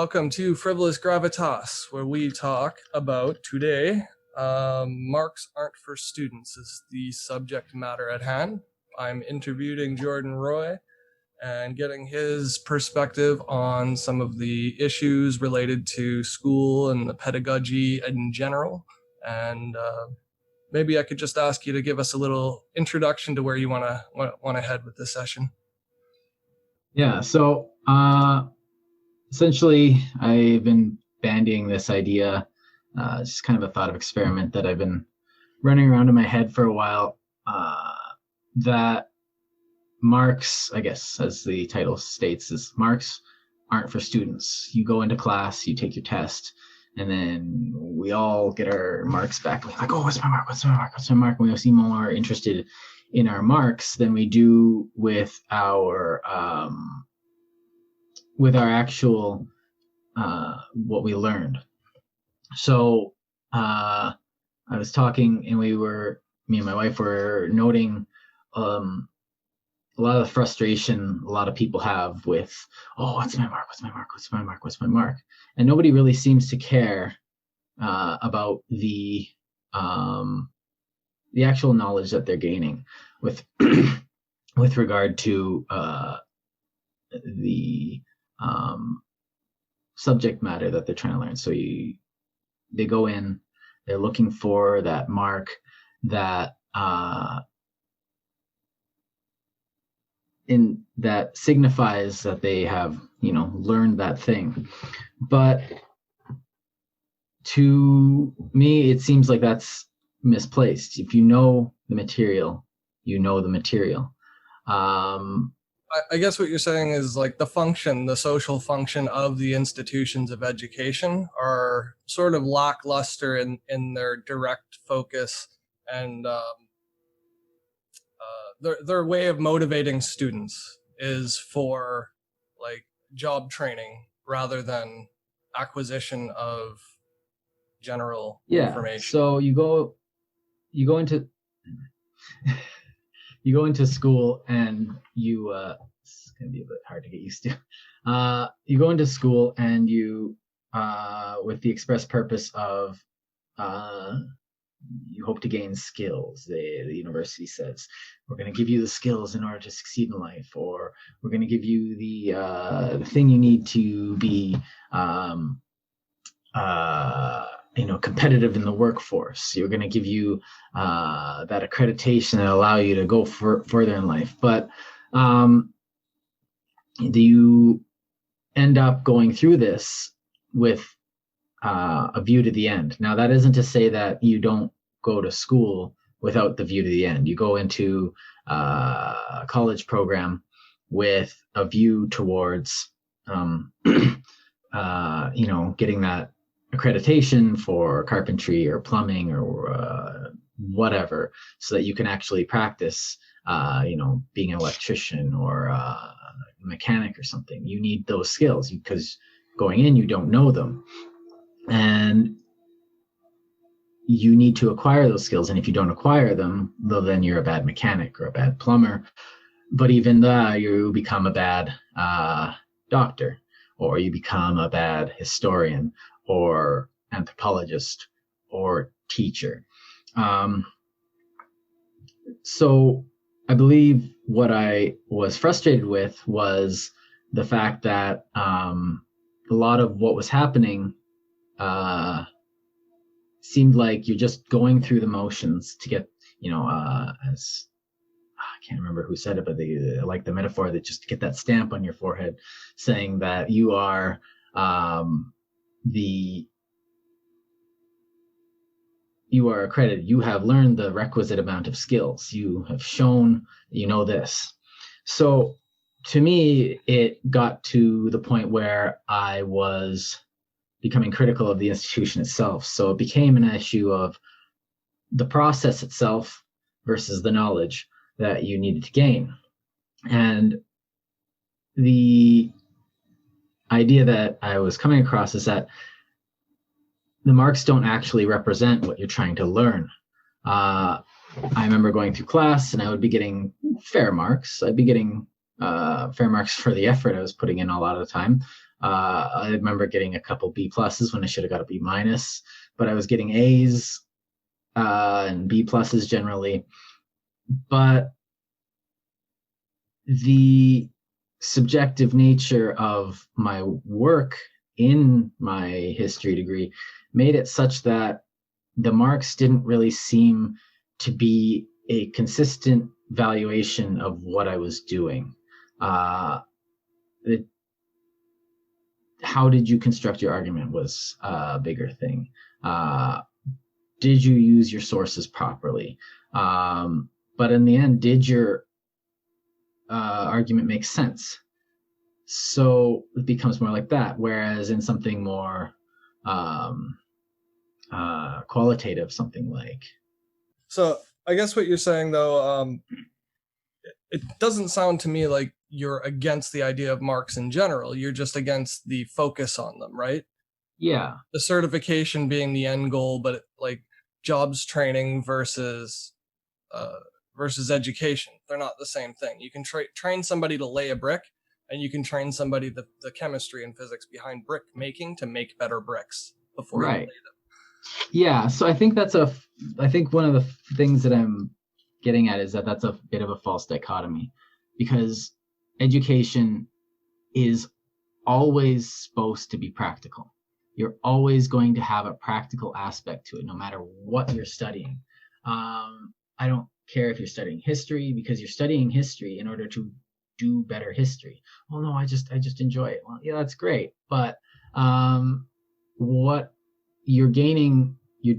Welcome to Frivolous Gravitas, where we talk about today, marks aren't for students is the subject matter at hand. I'm interviewing Jordan Roy and getting his perspective on some of the issues related to school and the pedagogy in general. And maybe I could just ask you to give us a little introduction to where you want to head with this session. Yeah, so essentially, I've been bandying this idea, just kind of a thought of experiment that I've been running around in my head for a while, that marks, I guess, as the title states, is marks aren't for students. You go into class, you take your test, and then we all get our marks back. We're like, oh, what's my mark? What's my mark? What's my mark? And we seem more interested in our marks than we do with our actual what we learned. So I was talking, and me and my wife were noting a lot of the frustration a lot of people have with, oh, what's my mark? What's my mark? What's my mark? What's my mark? And nobody really seems to care about the actual knowledge that they're gaining with with regard to the subject matter that they're trying to learn. So they go in, they're looking for that mark that that signifies that they have, learned that thing. But to me, it seems like that's misplaced. If you know the material, you know the material. I guess what you're saying is like the social function of the institutions of education are sort of lackluster in their direct focus and their way of motivating students is for like job training rather than acquisition of general information. So you go into school, and it's gonna be a bit hard to get used to. You go into school and you with the express purpose of you hope to gain skills. The university says, we're going to give you the skills in order to succeed in life, or we're going to give you the thing you need to be competitive in the workforce. You're going to give you that accreditation that allow you to go further in life. But do you end up going through this with a view to the end? Now, that isn't to say that you don't go to school without the view to the end. You go into a college program with a view towards, getting that accreditation for carpentry or plumbing or whatever, so that you can actually practice, being an electrician or a mechanic or something. You need those skills because going in, you don't know them. And you need to acquire those skills. And if you don't acquire them, then you're a bad mechanic or a bad plumber. But even that, you become a bad doctor, or you become a bad historian or anthropologist or teacher. So I believe what I was frustrated with was the fact that a lot of what was happening seemed like you're just going through the motions to get, as I can't remember who said it, but they like the metaphor that just to get that stamp on your forehead saying that you are you are accredited, you have learned the requisite amount of skills, you have shown this. So to me, it got to the point where I was becoming critical of the institution itself. So it became an issue of the process itself versus the knowledge that you needed to gain. And the idea that I was coming across is that the marks don't actually represent what you're trying to learn. I remember going through class and I would be getting fair marks. I'd be getting fair marks for the effort I was putting in a lot of the time. I remember getting a couple B pluses when I should have got a B minus, but I was getting A's and B pluses generally. But the subjective nature of my work in my history degree made it such that the marks didn't really seem to be a consistent valuation of what I was doing. How did you construct your argument was a bigger thing. Did you use your sources properly? But in the end, did your argument make sense? So it becomes more like that. Whereas in something more qualitative, something like. So I guess what you're saying, though, it doesn't sound to me like you're against the idea of marks in general. You're just against the focus on them, right? Yeah. The certification being the end goal, but like jobs training versus education, they're not the same thing. You can train somebody to lay a brick, and you can train somebody the chemistry and physics behind brick making to make better bricks before you lay them. Yeah, so I think I think one of the things that I'm getting at is that that's a bit of a false dichotomy, because education is always supposed to be practical. You're always going to have a practical aspect to it, no matter what you're studying. I don't care if you're studying history, because you're studying history in order to do better history. Oh no, I just enjoy it. Well, yeah, that's great, but what you're gaining, you're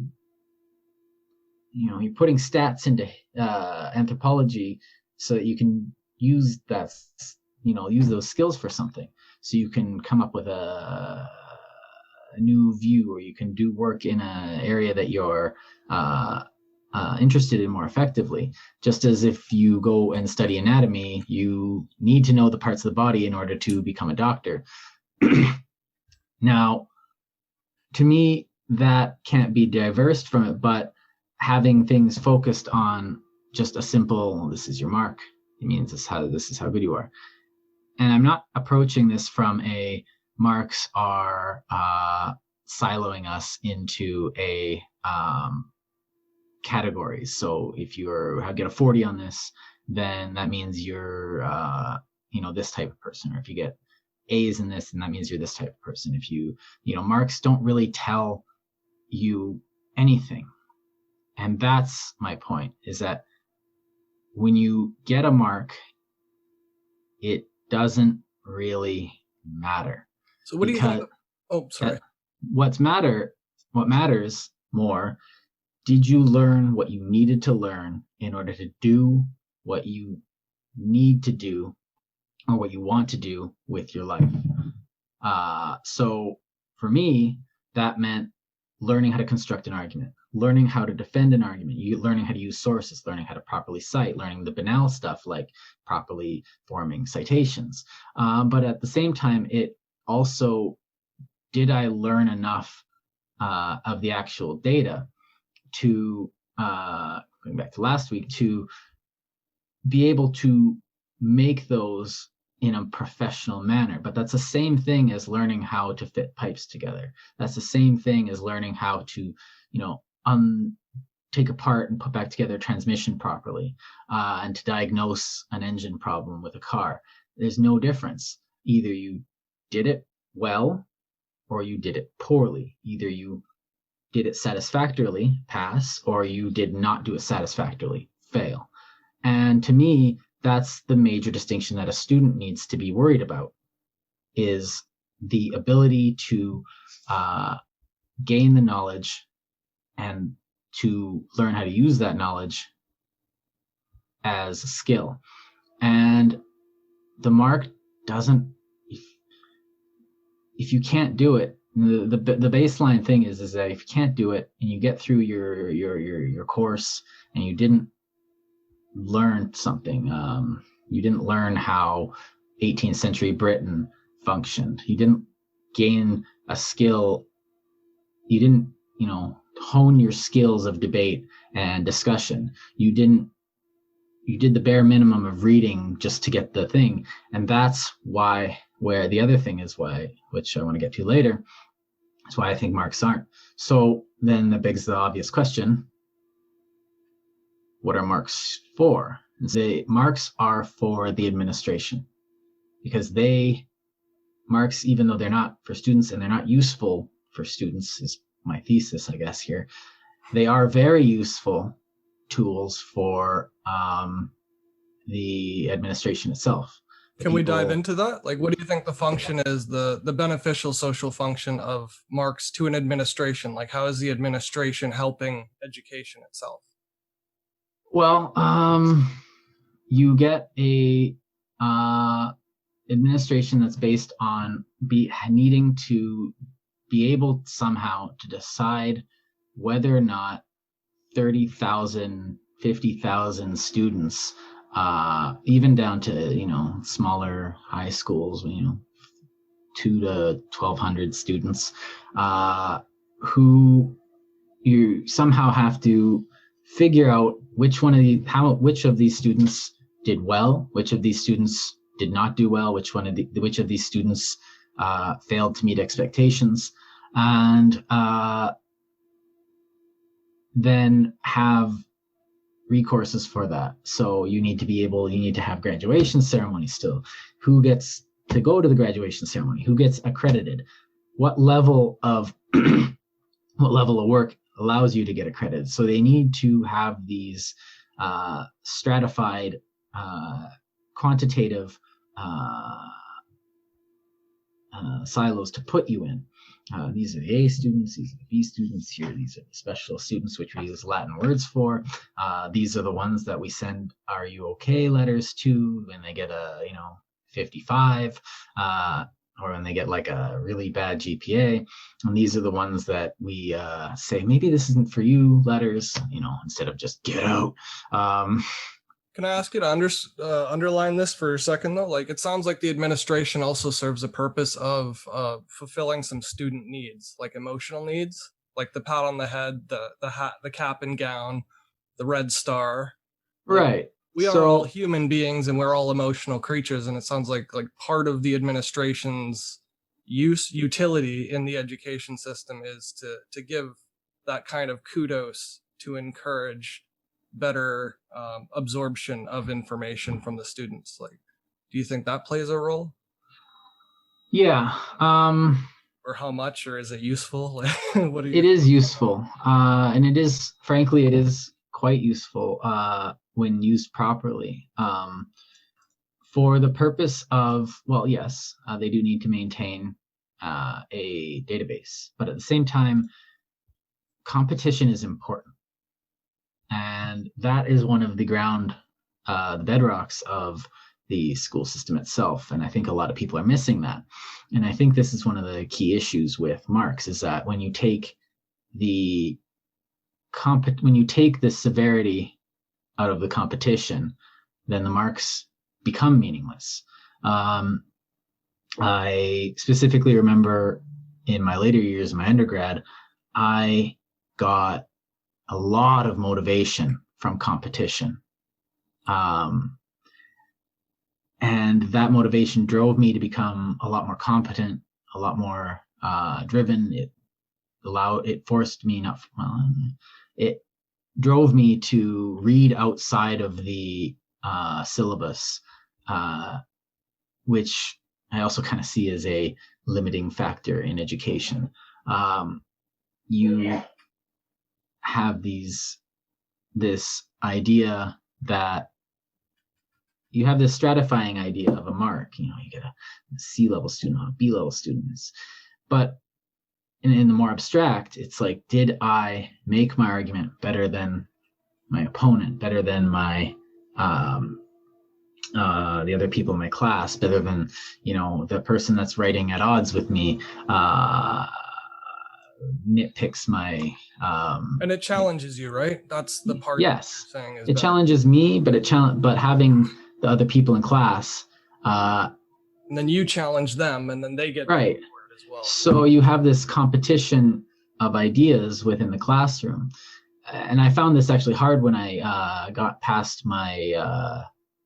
putting stats into anthropology so that you can use that, use those skills for something. So you can come up with a new view, or you can do work in an area that you're interested in more effectively. Just as if you go and study anatomy, you need to know the parts of the body in order to become a doctor. Now, to me, that can't be diversed from it, but having things focused on just a simple, this is your mark, it means this is how good you are. And I'm not approaching this from a marks are siloing us into a categories. So if you get a 40 on this, then that means you're this type of person. Or if you get A's in this, then that means you're this type of person. If marks don't really tell you anything. And that's my point, is that when you get a mark, it doesn't really matter. So what do you think? Oh, sorry. What matters more, did you learn what you needed to learn in order to do what you need to do, or what you want to do with your life? So for me, that meant learning how to construct an argument, learning how to defend an argument, learning how to use sources, learning how to properly cite, learning the banal stuff like properly forming citations. But at the same time, it also, did I learn enough of the actual data to, going back to last week, to be able to make those in a professional manner? But that's the same thing as learning how to fit pipes together. That's the same thing as learning how to, take apart and put back together a transmission properly, and to diagnose an engine problem with a car. There's no difference. Either you did it well, or you did it poorly. Either you did it satisfactorily, pass, or you did not do it satisfactorily, fail. And to me, that's the major distinction that a student needs to be worried about, is the ability to gain the knowledge and to learn how to use that knowledge as a skill. And the mark doesn't, if you can't do it, the baseline thing is that if you can't do it and you get through your course and you didn't learn something, you didn't learn how 18th century Britain functioned, you didn't gain a skill, you didn't hone your skills of debate and discussion, you did the bare minimum of reading just to get the thing. And that's why Where the other thing is why, which I want to get to later, is why I think marks aren't. So then that begs the obvious question, what are marks for? Marks are for the administration, because marks, even though they're not for students and they're not useful for students, is my thesis, I guess, here, they are very useful tools for the administration itself. Can we dive into that? Like, what do you think the function is, the beneficial social function of marks to an administration? Like, how is the administration helping education itself? Well, you get a administration that's based on needing to be able somehow to decide whether or not 30,000, 50,000 students, even down to, smaller high schools, 2 to 1,200 students, who you somehow have to figure out which of these students did well, which of these students did not do well, which of these students failed to meet expectations, and then have recourses for that. So you need to have graduation ceremonies still. Who gets to go to the graduation ceremony? Who gets accredited? What level of work allows you to get accredited? So they need to have these stratified, quantitative silos to put you in. These are the A students, these are the B students here, these are the special students, which we use Latin words for. These are the ones that we send "Are you okay?" letters to when they get a 55, or when they get like a really bad GPA. And these are the ones that we say, maybe this isn't for you letters, instead of just get out. Can I ask you to underline this for a second, though? Like, it sounds like the administration also serves a purpose of fulfilling some student needs, like emotional needs, like the pat on the head, the hat, the cap and gown, the red star. Right. We are all human beings and we're all emotional creatures. And it sounds like part of the administration's utility in the education system is to give that kind of kudos to encourage better absorption of information from the students. Like, do you think that plays a role? Yeah. Or how much, or is it useful? It is useful. And it is quite useful when used properly. For the purpose of, well, yes, they do need to maintain a database, but at the same time, competition is important. And that is one of the bedrocks of the school system itself. And I think a lot of people are missing that. And I think this is one of the key issues with marks, is that when you take the severity out of the competition, then the marks become meaningless. I specifically remember in my later years of my undergrad, I got a lot of motivation from competition. And that motivation drove me to become a lot more competent, a lot more driven. It drove me to read outside of the syllabus, which I also kind of see as a limiting factor in education. You have this idea that you have this stratifying idea of a mark. You get a C-level student, a B-level student. But in the more abstract, it's like, did I make my argument better than my opponent, better than my the other people in my class, better than the person that's writing at odds with me, nitpicks my and it challenges you, right? That's the part. Yes, saying is it better. Challenges me, but having the other people in class, and then you challenge them, and then they get right as well. So you have this competition of ideas within the classroom. And I found this actually hard when I got past my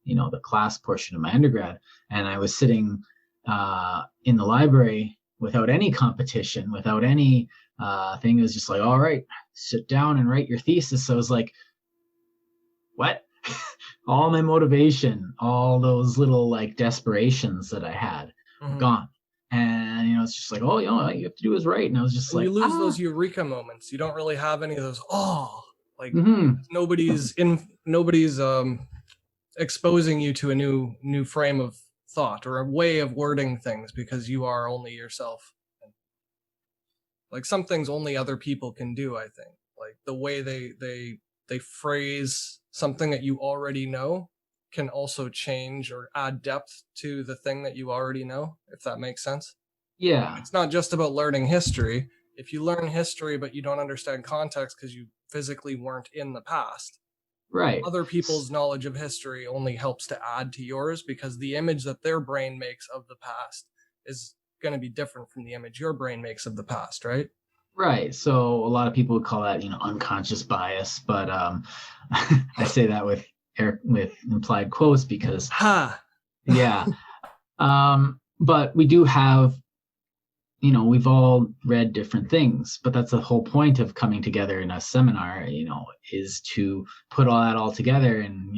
the class portion of my undergrad, and I was sitting in the library without any competition, without any thing. It was just like, all right, sit down and write your thesis. So I was like, what? All my motivation, all those little like desperations that I had, gone. And it's just like, oh, all you have to do is write. And I was just and like, you lose those eureka moments. You don't really have any of those. Like nobody's exposing you to a new frame of thought or a way of wording things because you are only yourself. Like some things only other people can do, I think. Like the way they phrase something that you already know can also change or add depth to the thing that you already know, if that makes sense. Yeah. It's not just about learning history. If you learn history but you don't understand context because you physically weren't in the past, right, other people's knowledge of history only helps to add to yours because the image that their brain makes of the past is going to be different from the image your brain makes of the past, right? Right. So a lot of people would call that, unconscious bias, but I say that with implied quotes because yeah. But we do have, we've all read different things, but that's the whole point of coming together in a seminar, is to put all together and,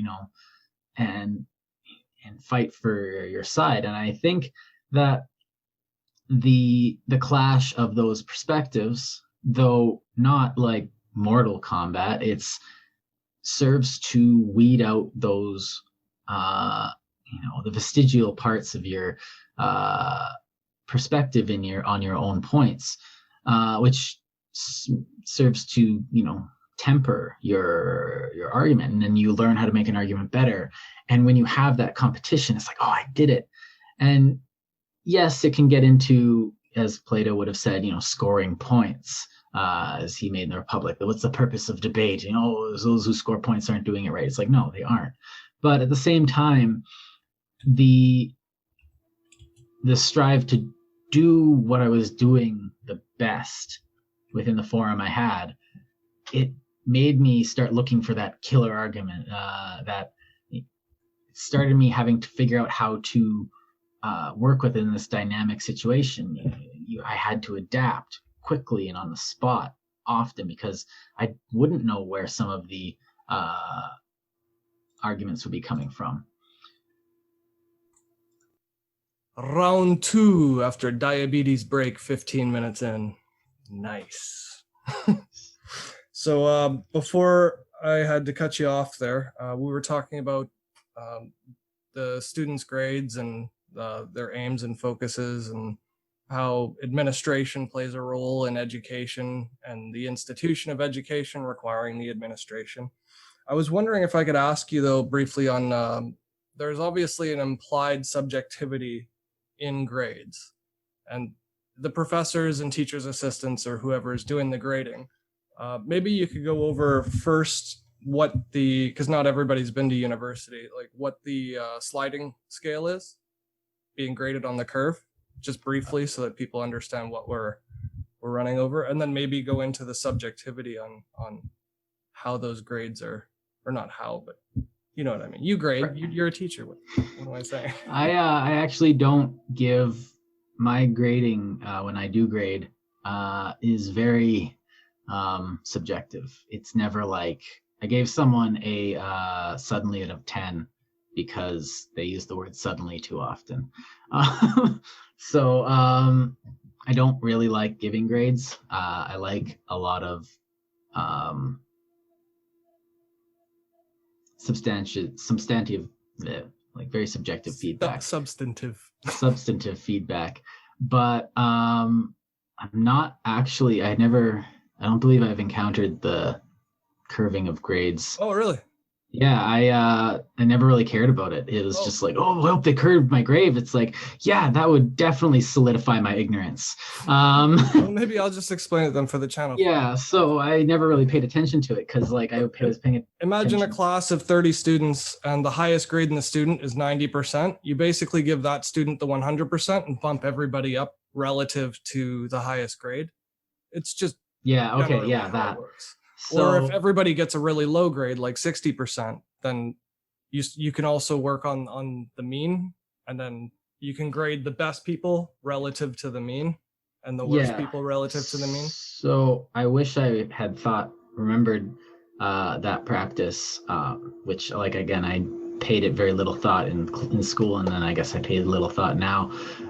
and fight for your side. And I think that the clash of those perspectives, though not like mortal combat, it's serves to weed out those the vestigial parts of your perspective on your own points, which serves to temper your argument, and then you learn how to make an argument better. And when you have that competition, it's like, oh, I did it. And yes, it can get into, as Plato would have said, scoring points, as he made in the Republic. What's the purpose of debate? Those who score points aren't doing it right. It's like, no, they aren't. But at the same time, the strive to do what I was doing the best within the forum I had, it made me start looking for that killer argument, that started me having to figure out how to work within this dynamic situation. I had to adapt quickly and on the spot often because I wouldn't know where some of the arguments would be coming from. Round 2 after diabetes break, 15 minutes in. Nice. So before I had to cut you off there, we were talking about the students' grades and their aims and focuses and how administration plays a role in education and the institution of education requiring the administration. I was wondering if I could ask you, though, briefly on there's obviously an implied subjectivity in grades, and the professors and teachers' assistants or whoever is doing the grading. Maybe you could go over first because not everybody's been to university, like what the sliding scale is being graded on the curve, just briefly so that people understand what we're running over, and then maybe go into the subjectivity on how those grades are, or not how, but you know what I mean. You grade, you're a teacher. What am I saying? I actually don't give my grading when I do grade is very subjective. It's never like I gave someone a suddenly out of 10 because they use the word suddenly too often. So I don't really like giving grades. I like a lot of substantive, like very subjective feedback. Substantive feedback. But I'm not actually, I don't believe I've encountered the curving of grades. Oh, really? Yeah, I never really cared about it. It was just like, oh, I hope they curved my grave. It's like, yeah, that would definitely solidify my ignorance. Well, maybe I'll just explain it then for the channel. Yeah, so I never really paid attention to it because like I was paying attention. Imagine a class of 30 students and the highest grade in the student is 90%. You basically give that student the 100% and bump everybody up relative to the highest grade. It's just that works. So, or if everybody gets a really low grade, like 60%, then you can also work on the mean, and then you can grade the best people relative to the mean and the worst Yeah. people relative to the mean. So I wish I had remembered that practice, which, like, again, I paid it very little thought in school, and then I guess I paid little thought now.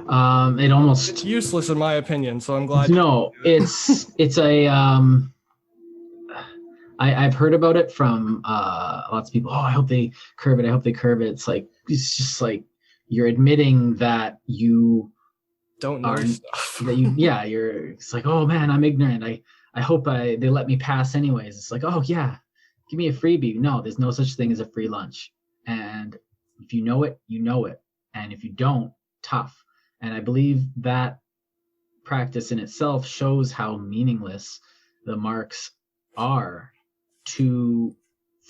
It's useless in my opinion, so I'm glad. No, it's a I've heard about it from lots of people. Oh, I hope they curve it. I hope they curve it. It's just like you're admitting that you don't know stuff. It's like, oh man, I'm ignorant. I hope they let me pass anyways. It's like, oh yeah, give me a freebie. No, there's no such thing as a free lunch. And if you know it, you know it. And if you don't, tough. And I believe that practice in itself shows how meaningless the marks are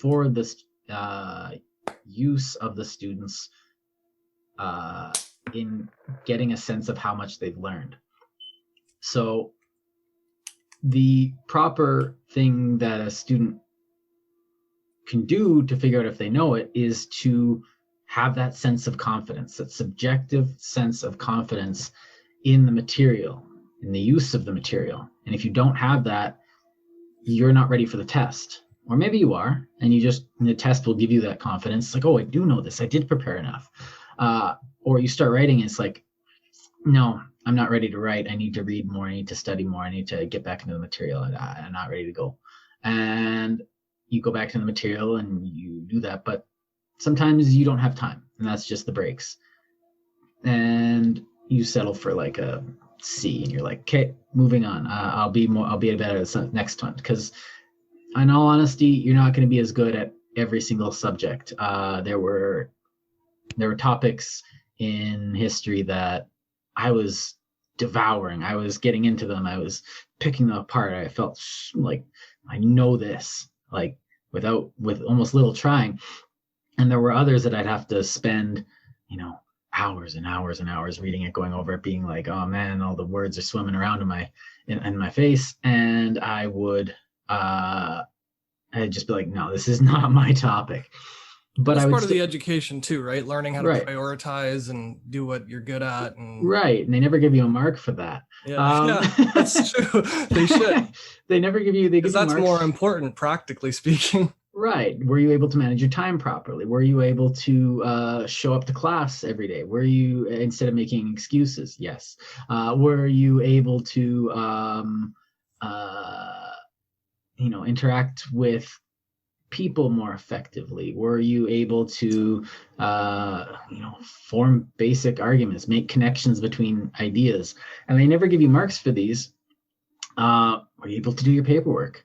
for this use of the students in getting a sense of how much they've learned. So the proper thing that a student can do to figure out if they know it is to have that sense of confidence, that subjective sense of confidence in the material, in the use of the material. And if you don't have that, you're not ready for the test. Or maybe you are, and the test will give you that confidence. It's like, oh, I do know this. I did prepare enough. Or you start writing, and it's like, no, I'm not ready to write. I need to read more. I need to study more. I need to get back into the material. I'm not ready to go. And you go back to the material and you do that. But sometimes you don't have time, and that's just the breaks. And you settle for like a C, and you're like, okay, moving on. I'll be better at the next one, because in all honesty, you're not going to be as good at every single subject. There were topics in history that I was devouring. I was getting into them. I was picking them apart. I felt like I know this, like with almost little trying. And there were others that I'd have to spend, hours and hours and hours reading it, going over it, being like, oh man, all the words are swimming around in my face. And I'd just be like, no, this is not my topic. But that's part of the education too, right? Learning how to prioritize and do what you're good at. Right. And they never give you a mark for that. Yeah, that's true. They should. They never give you, because that's more important, practically speaking. Right. Were you able to manage your time properly? Were you able to show up to class every day? Were you, instead of making excuses? Yes. Were you able to, interact with people more effectively? Were you able to, form basic arguments, make connections between ideas? And they never give you marks for these. Were you able to do your paperwork?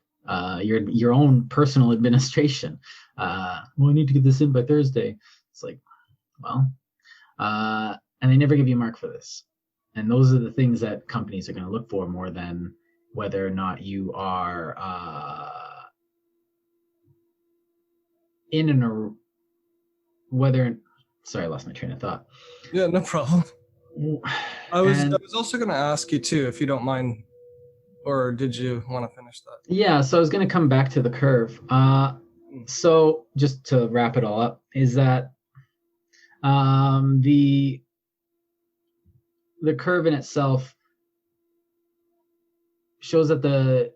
Your own personal administration. I need to get this in by Thursday. It's like, well, and they never give you a mark for this. And those are the things that companies are going to look for more than whether or not you are sorry, I lost my train of thought. Yeah, no problem. I was also going to ask you too, if you don't mind. Or did you want to finish that? Yeah, so I was going to come back to the curve. So just to wrap it all up, is that the curve in itself shows that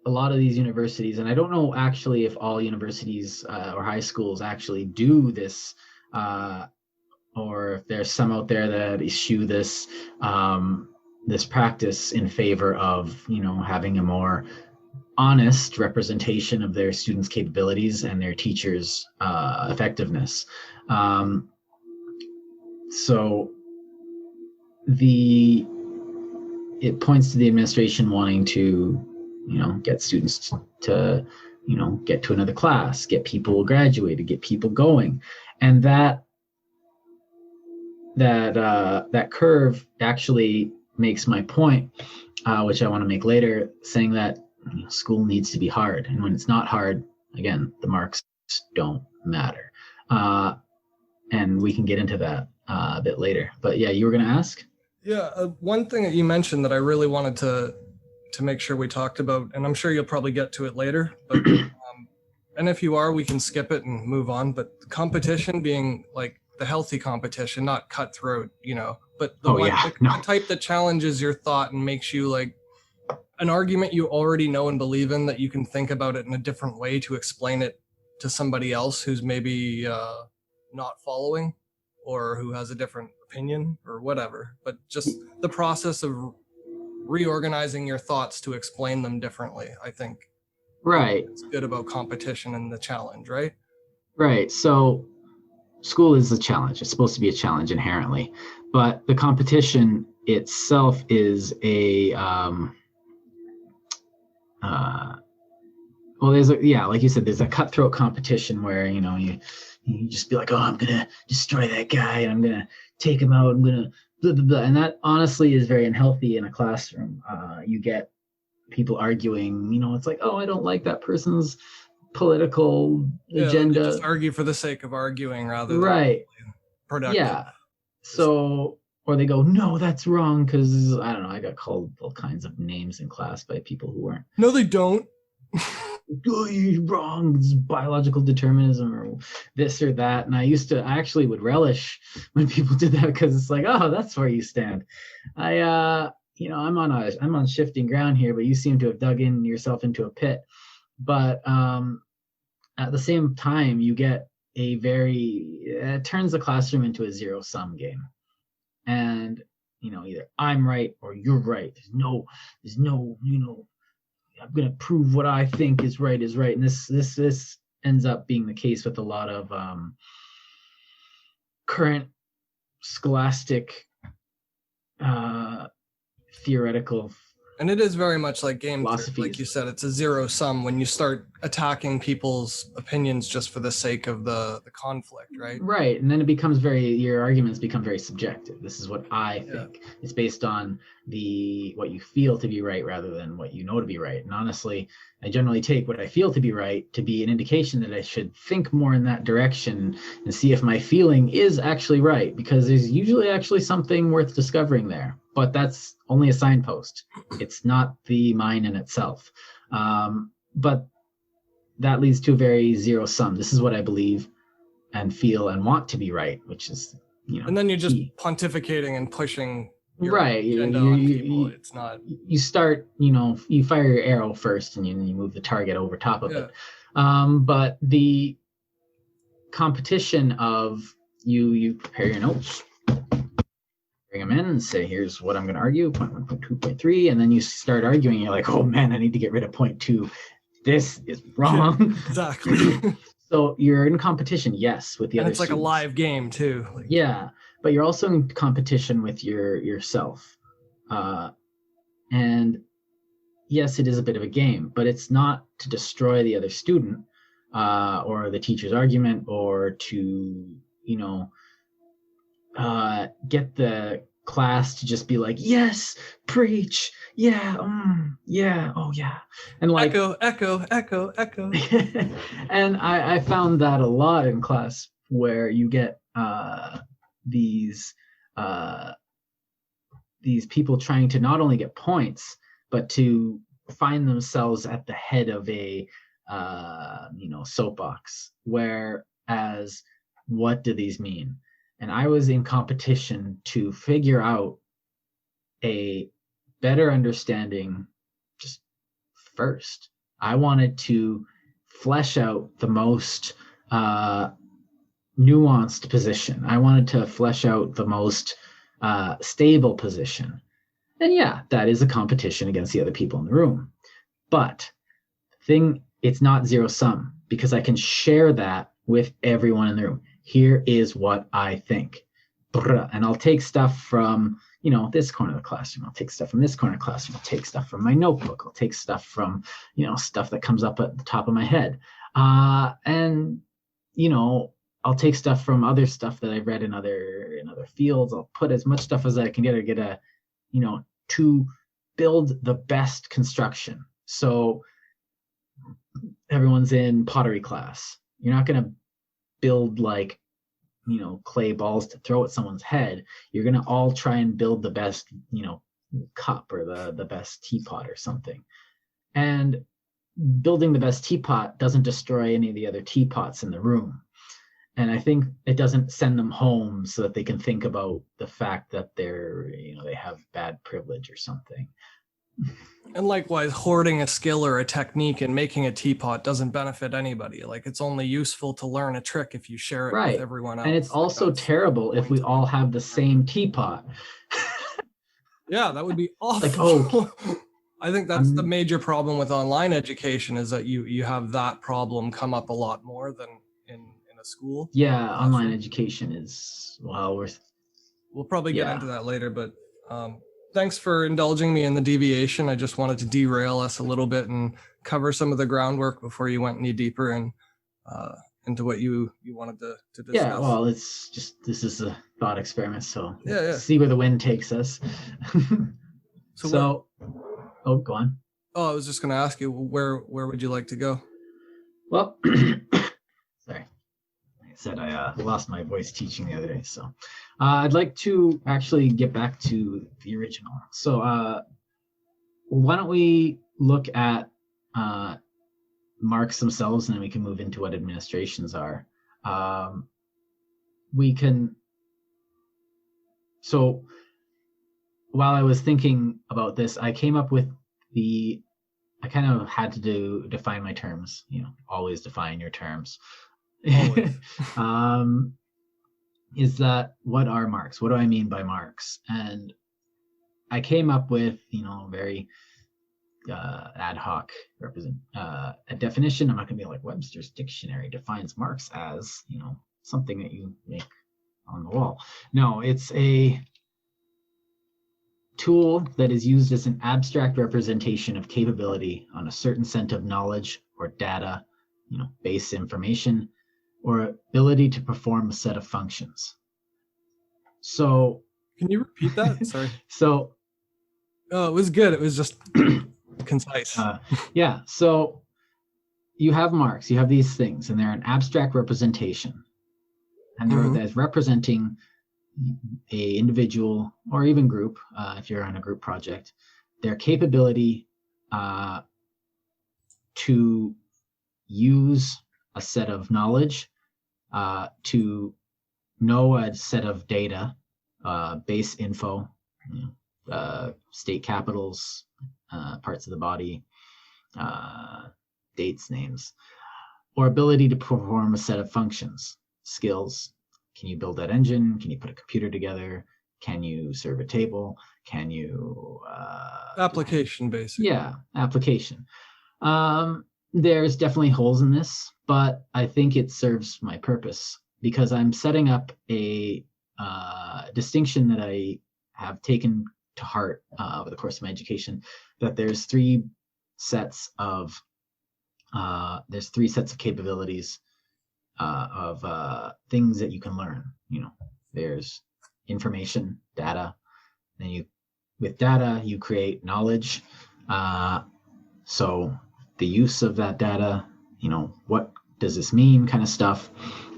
a lot of these universities, and I don't know actually if all universities or high schools actually do this, or if there's some out there that eschew this practice in favor of, having a more honest representation of their students' capabilities and their teachers' effectiveness. So it points to the administration wanting to, get students to, get to another class, get people graduated, get people going. And that curve actually makes my point, which I want to make later, saying that school needs to be hard. And when it's not hard, again, the marks don't matter. And we can get into that a bit later. But yeah, you were going to ask? Yeah, one thing that you mentioned that I really wanted to make sure we talked about, and I'm sure you'll probably get to it later, but and if you are, we can skip it and move on. But competition being like the healthy competition, not cutthroat, but No. the type that challenges your thought and makes you like an argument you already know and believe in, that you can think about it in a different way to explain it to somebody else who's maybe not following or who has a different opinion or whatever. But just the process of reorganizing your thoughts to explain them differently, I think. Right. It's good about competition and the challenge, right? Right. So school is a challenge. It's supposed to be a challenge inherently, but the competition itself is a well, like you said, there's a cutthroat competition where you just be like, oh, I'm gonna destroy that guy and I'm gonna take him out. I'm gonna blah blah blah, and that honestly is very unhealthy in a classroom. You get people arguing. It's like, oh, I don't like that person's political agenda. They just argue for the sake of arguing rather than productive. Yeah. So, or they go, no, that's wrong, because I don't know, I got called all kinds of names in class by people who weren't. No, they don't. Oh, you're wrong. It's biological determinism or this or that. And I actually would relish when people did that, because it's like, oh, that's where you stand. I'm on shifting ground here, but you seem to have dug in yourself into a pit. But at the same time, you get it turns the classroom into a zero-sum game. And, either I'm right or you're right. There's no, I'm going to prove what I think is right. And this ends up being the case with a lot of current scholastic theoretical. And it is very much like game philosophies. Like you said, it's a zero sum when you start attacking people's opinions just for the sake of the conflict, right? Right. And then your arguments become very subjective. This is what I think. Yeah. It's based on what you feel to be right rather than what you know to be right. And honestly, I generally take what I feel to be right to be an indication that I should think more in that direction and see if my feeling is actually right, because there's usually actually something worth discovering there. But that's only a signpost. It's not the mine in itself. But that leads to a very zero sum. This is what I believe and feel and want to be right, which is, and then you're just pontificating and pushing your right. agenda on people. It's not. You start, you fire your arrow first and you move the target over top of it. But the competition of you prepare your notes, bring them in and say, here's what I'm going to argue, point 1, point 2, point 3, and then you start arguing. You're like, oh man, I need to get rid of point 2. This is wrong. Yeah, exactly. So you're in competition, yes, with the other. And it's like students. A live game too. Yeah, but you're also in competition with yourself. And yes, it is a bit of a game, but it's not to destroy the other student or the teacher's argument, or to get the class to just be like, yes, preach, yeah, yeah, oh yeah, and like echo. And I found that a lot in class, where you get these people trying to not only get points, but to find themselves at the head of a soapbox. Whereas, what do these mean? And I was in competition to figure out a better understanding just first. I wanted to flesh out the most nuanced position. I wanted to flesh out the most stable position. And yeah, that is a competition against the other people in the room. But it's not zero sum, because I can share that with everyone in the room. Here is what I think. And I'll take stuff from, this corner of the classroom. I'll take stuff from this corner of the classroom. I'll take stuff from my notebook. I'll take stuff from, stuff that comes up at the top of my head. And I'll take stuff from other stuff that I've read in other fields. I'll put as much stuff as I can get to build the best construction. So everyone's in pottery class. You're not going to build clay balls to throw at someone's head. You're going to all try and build the best, cup or the best teapot or something. And building the best teapot doesn't destroy any of the other teapots in the room. And I think it doesn't send them home so that they can think about the fact that they have bad privilege or something. And likewise, hoarding a skill or a technique and making a teapot doesn't benefit anybody. Like, it's only useful to learn a trick if you share it with everyone else. And it's also terrible if we all have the same teapot. Yeah, that would be awful. Like, oh, I think that's the major problem with online education, is that you have that problem come up a lot more than in a school. Yeah, online education is, well, we'll probably get into that later, but thanks for indulging me in the deviation. I just wanted to derail us a little bit and cover some of the groundwork before you went any deeper into what you wanted to discuss. Yeah, well, it's just, this is a thought experiment, so yeah. See where the wind takes us. So oh, go on. Oh, I was just going to ask you, where would you like to go? Well, sorry. Like I said, I lost my voice teaching the other day, so I'd like to actually get back to the original. So why don't we look at marks themselves, and then we can move into what administrations are. So while I was thinking about this, I came up with I kind of had to define my terms, always define your terms. Is that, what are marks? What do I mean by marks? And I came up with, very ad hoc a definition. I'm not going to be like Webster's dictionary defines marks as, something that you make on the wall. No, it's a tool that is used as an abstract representation of capability on a certain set of knowledge or data, base information, or ability to perform a set of functions. So, can you repeat that? Sorry. So, it was good. It was just concise. Yeah. So you have marks, you have these things, and they're an abstract representation, and they're representing a individual or even group, if you're on a group project, their capability to use a set of knowledge, to know a set of data, base info, state capitals, parts of the body, dates, names, or ability to perform a set of functions, skills. Can you build that engine? Can you put a computer together? Can you serve a table? Can you... application, basically. Yeah, application. There's definitely holes in this, but I think it serves my purpose because I'm setting up a distinction that I have taken to heart over the course of my education, that there's three sets of capabilities of things that you can learn. There's information, data, then with data you create knowledge. So the use of that data, what does this mean, kind of stuff.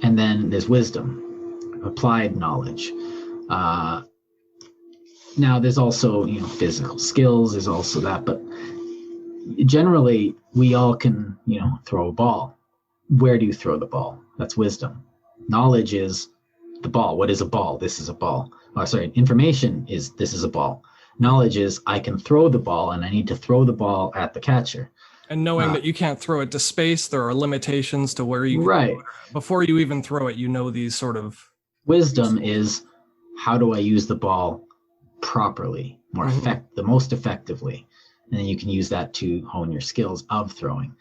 And then there's wisdom, applied knowledge. Now there's also, physical skills, there's also that, but generally we all can, throw a ball. Where do you throw the ball? That's wisdom. Knowledge is the ball. What is a ball? This is a ball. Information is this is a ball. Knowledge is I can throw the ball and I need to throw the ball at the catcher. And knowing that you can't throw it to space, there are limitations to where you can right. throw it. Before you even throw it, these sort of... Wisdom is how do I use the ball properly, the most effectively. And then you can use that to hone your skills of throwing.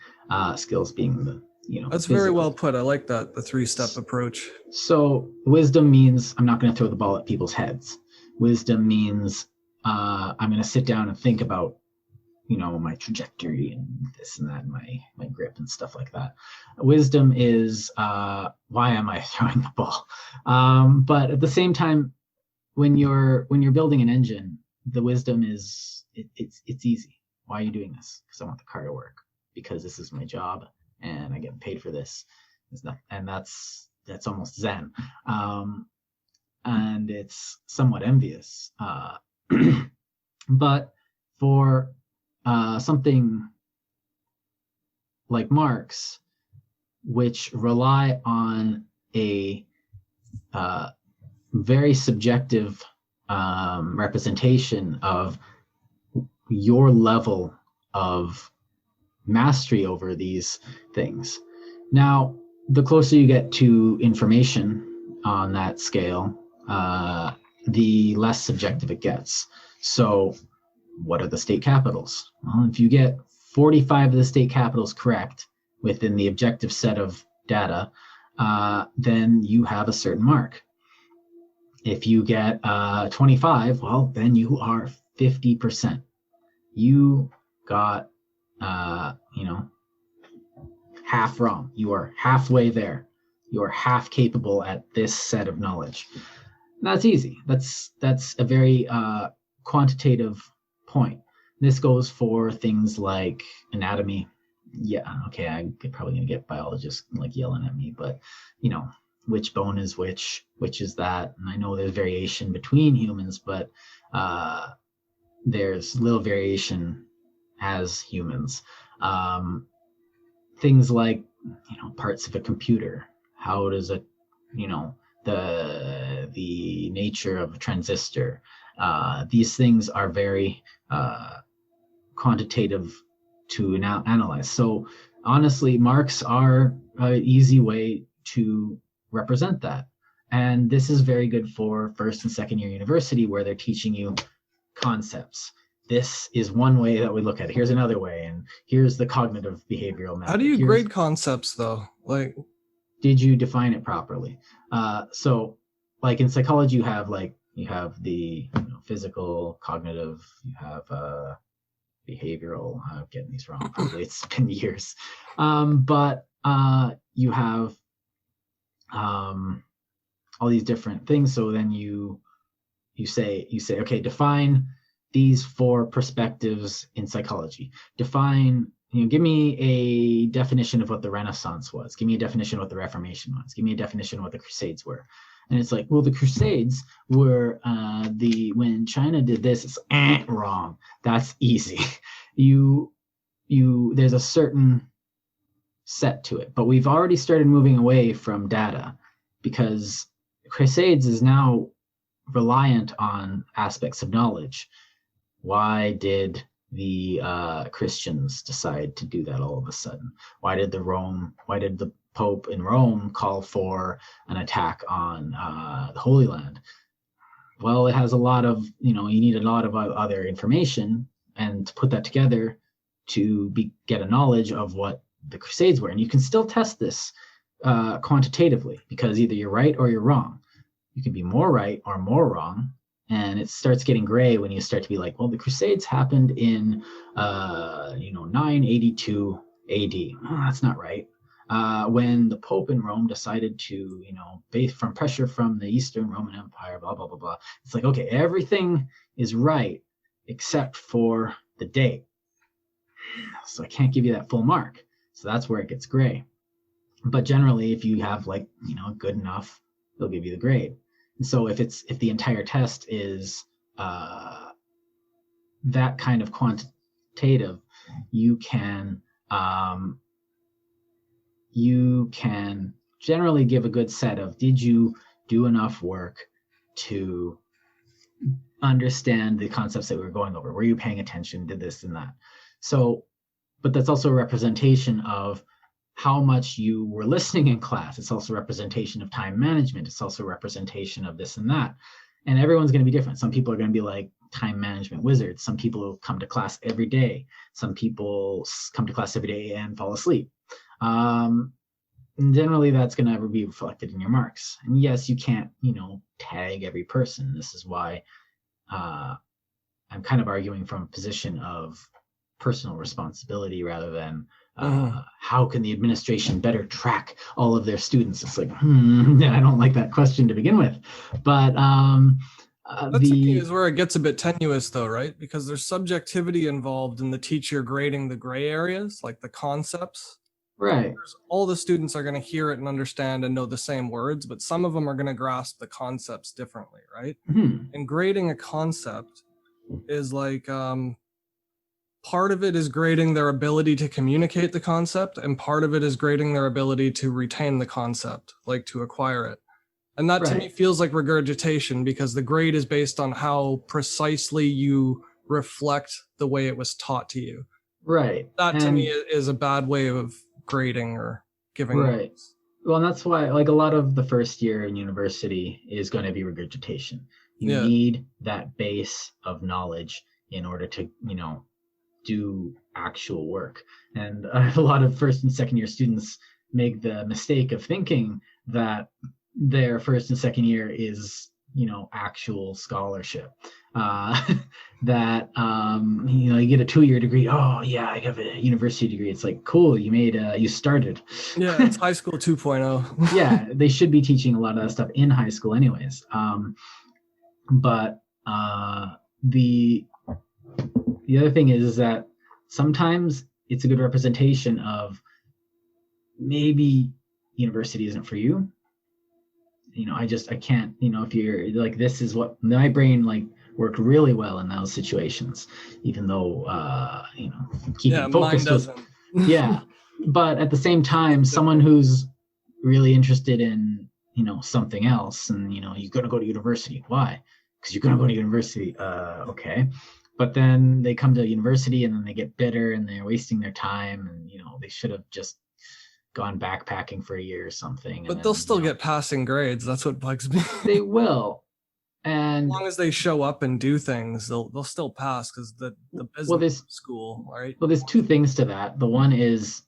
Skills being the that's very well put. I like that, the 3-step approach. So wisdom means I'm not going to throw the ball at people's heads. Wisdom means I'm going to sit down and think about, my trajectory and this and that, and my grip and stuff like that. Wisdom is why am I throwing the ball? But at the same time, when you're building an engine, the wisdom is it's easy. Why are you doing this? Because I want the car to work. Because this is my job. And I get paid for this. That's almost Zen. And it's somewhat envious. But for something like marks, which rely on a very subjective representation of your level of mastery over these things. Now, the closer you get to information on that scale, the less subjective it gets. So what are the state capitals? Well, if you get 45 of the state capitals correct within the objective set of data, then you have a certain mark. If you get 25, well, then you are 50%. You got, half wrong. You are halfway there. You are half capable at this set of knowledge. That's easy. That's a very quantitative point. This goes for things like anatomy. Yeah, okay, I'm probably gonna get biologists like yelling at me, but which bone is which is that? And I know there's variation between humans, but there's little variation as humans. Things like parts of a computer. How does it, the nature of a transistor. These things are very quantitative to analyze. So honestly, marks are an easy way to represent that. And this is very good for first and second year university, where they're teaching you concepts. This is one way that we look at it. Here's another way, and here's the cognitive behavioral method. How do you grade concepts, though? Like, did you define it properly? So, like in psychology, you have the physical, cognitive. You have behavioral. I'm getting these wrong. Probably it's been years. But you have all these different things. So then you say, okay, define these 4 perspectives in psychology. Define, give me a definition of what the Renaissance was. Give me a definition of what the Reformation was. Give me a definition of what the Crusades were. And it's like, well, the Crusades were when China did this, it's wrong. That's easy. There's a certain set to it, but we've already started moving away from data, because Crusades is now reliant on aspects of knowledge. Why did the Christians decide to do that all of a sudden? Why did the Pope in Rome call for an attack on the Holy Land? Well, it has a lot of, you need a lot of other information, and to put that together to get a knowledge of what the Crusades were. And you can still test this quantitatively, because either you're right or you're wrong. You can be more right or more wrong. And it starts getting gray when you start to be like, well, the Crusades happened in 982 AD. Oh, that's not right. When the Pope in Rome decided to, based from pressure from the Eastern Roman Empire, blah, blah, blah, blah. It's like, okay, everything is right except for the date. So I can't give you that full mark. So that's where it gets gray. But generally, if you have good enough, they'll give you the grade. And so if the entire test is that kind of quantitative, you can generally give a good set of, did you do enough work to understand the concepts that we were going over? Were you paying attention? Did this and that? So, but that's also a representation of how much you were listening in class. It's also a representation of time management. It's also a representation of this and that. And everyone's going to be different. Some people are going to be like time management wizards. Some people come to class every day. Some people come to class every day and fall asleep. And generally, that's going to be reflected in your marks. And yes, you can't, tag every person. This is why I'm kind of arguing from a position of personal responsibility rather than how can the administration better track all of their students? It's like, I don't like that question to begin with. But that's is where it gets a bit tenuous, though, right? Because there's subjectivity involved in the teacher grading the gray areas, like the concepts. Right. All the students are going to hear it and understand and know the same words, but some of them are going to grasp the concepts differently, right? And grading a concept is like part of it is grading their ability to communicate the concept, and part of it is grading their ability to retain the concept, like to acquire it. And that to me feels like regurgitation, because the grade is based on how precisely you reflect the way it was taught to you. Right. That to me is a bad way of grading or giving. Right. Well, and that's why, like, a lot of the first year in university is going to be regurgitation. You need that base of knowledge in order to, do actual work. And a lot of first and second year students make the mistake of thinking that their first and second year is, actual scholarship. That you get a 2-year degree. Oh yeah, I have a university degree. It's like, cool, you started. Yeah, it's high school 2.0. Yeah, they should be teaching a lot of that stuff in high school anyways. But the other thing is that sometimes it's a good representation of maybe university isn't for you. I can't, if you're like, this is what my brain worked really well in those situations, even though, keeping focused was, but at the same time, someone who's really interested in, something else, and, you're going to go to university. Why? Because you're going to go to university. Okay. But then they come to university and then they get bitter and they're wasting their time, and, they should have just gone backpacking for a year or something. But they'll still get passing grades. That's what bugs me. They will. And as long as they show up and do things, they'll still pass, because the business school, right? Well, there's two things to that. The one is,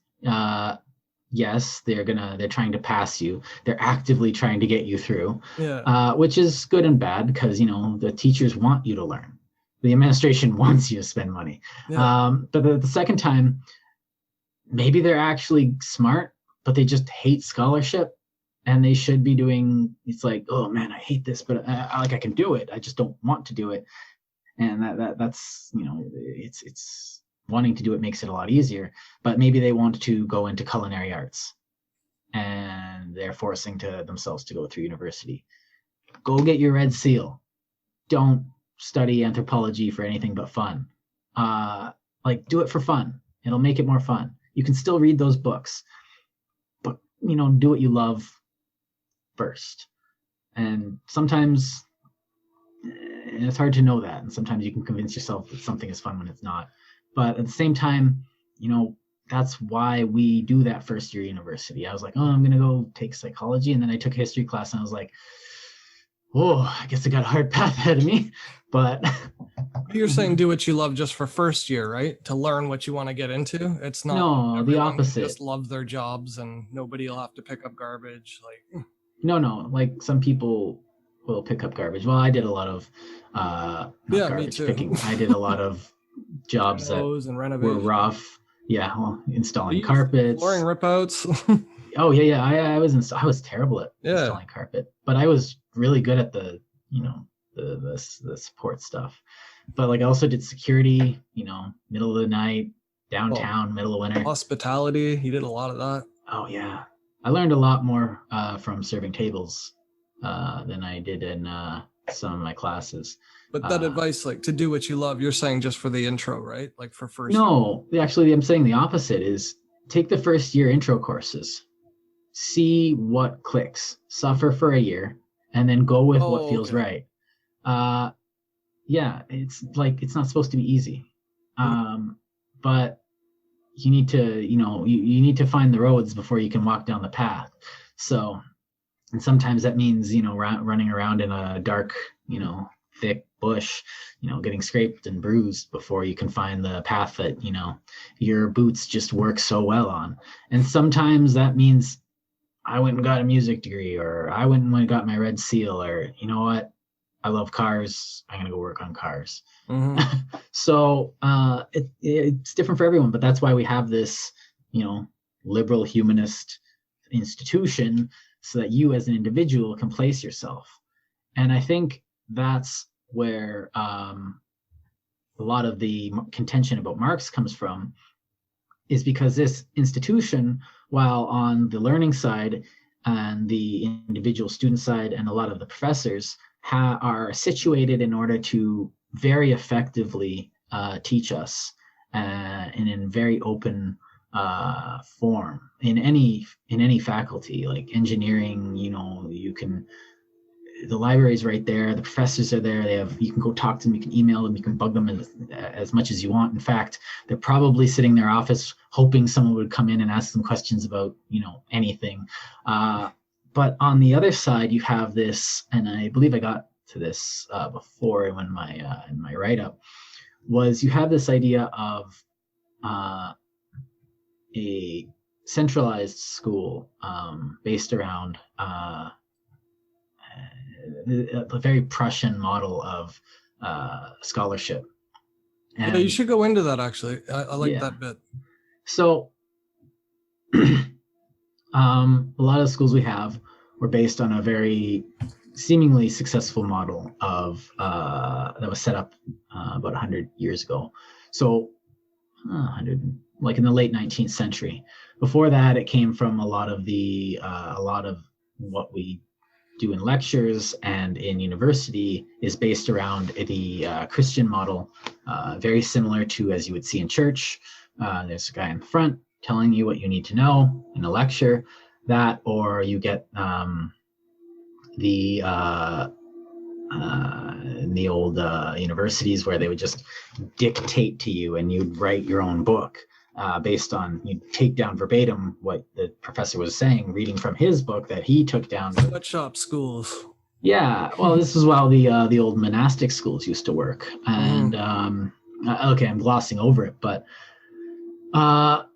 yes, they're trying to pass you. They're actively trying to get you through, which is good and bad, because, the teachers want you to learn. The administration wants you to spend money. But the second time, maybe they're actually smart, but they just hate scholarship, and they should be doing, it's like, oh man, I hate this, but I can do it. I just don't want to do it. And that's, it's wanting to do it makes it a lot easier, but maybe they want to go into culinary arts and they're forcing themselves to go through university. Go get your red seal. Don't study anthropology for anything but fun. Do it for fun. It'll make it more fun. You can still read those books, but, do what you love first. And sometimes it's hard to know that. And sometimes you can convince yourself that something is fun when it's not. But at the same time, that's why we do that first year university. I was like, oh, I'm going to go take psychology. And then I took a history class and I was like, oh, I guess I got a hard path ahead of me. But you're saying do what you love just for first year, right? To learn what you want to get into. It's not. No, the opposite. Just love their jobs and nobody will have to pick up garbage. No. Some people will pick up garbage. Well, I did a lot of garbage picking. I did a lot of jobs that were rough. Yeah, well, installing carpets, flooring rip-outs. Oh yeah. I was terrible at installing carpet, but I was really good at the support stuff. But I also did security, middle of the night, downtown, middle of winter. Hospitality, you did a lot of that. Oh yeah, I learned a lot more from serving tables than I did in some of my classes. But that advice, to do what you love, you're saying just for the intro, right? For first. No, actually, I'm saying the opposite is take the first year intro courses, see what clicks, suffer for a year, and then go with what feels right. Yeah, it's it's not supposed to be easy, but you need to, you need to find the roads before you can walk down the path. So, and sometimes that means, running around in a dark, thick bush, getting scraped and bruised before you can find the path that, your boots just work so well on. And sometimes that means I went and got a music degree, or I went and got my red seal, or you know what? I love cars. I'm going to go work on cars. Mm-hmm. So it's different for everyone, but that's why we have this, liberal humanist institution, so that you as an individual can place yourself. And I think that's where a lot of the contention about Marx comes from, is because this institution, while on the learning side and the individual student side and a lot of the professors are situated in order to very effectively teach us and in very open form in any faculty, like engineering. The library's right there, the professors are there, you can go talk to them, you can email them, you can bug them as much as you want. In fact, they're probably sitting in their office hoping someone would come in and ask them questions about anything. But on the other side, you have this, and I believe I got to this before in my write-up, was you have this idea of a centralized school based around a very Prussian model of scholarship. And yeah, you should go into that, actually. I like that bit. So a lot of the schools we have were based on a very seemingly successful model of that was set up about 100 years ago. So 100, like in the late 19th century. Before that, it came from a lot of what we do in lectures and in university is based around the Christian model, very similar to as you would see in church. There's a guy in the front telling you what you need to know in a lecture, or you get in the old universities where they would just dictate to you and you'd write your own book based on, you'd take down verbatim what the professor was saying, reading from his book that he took down. Sweatshop schools. Yeah, well, this is how the old monastic schools used to work. And okay, I'm glossing over it, but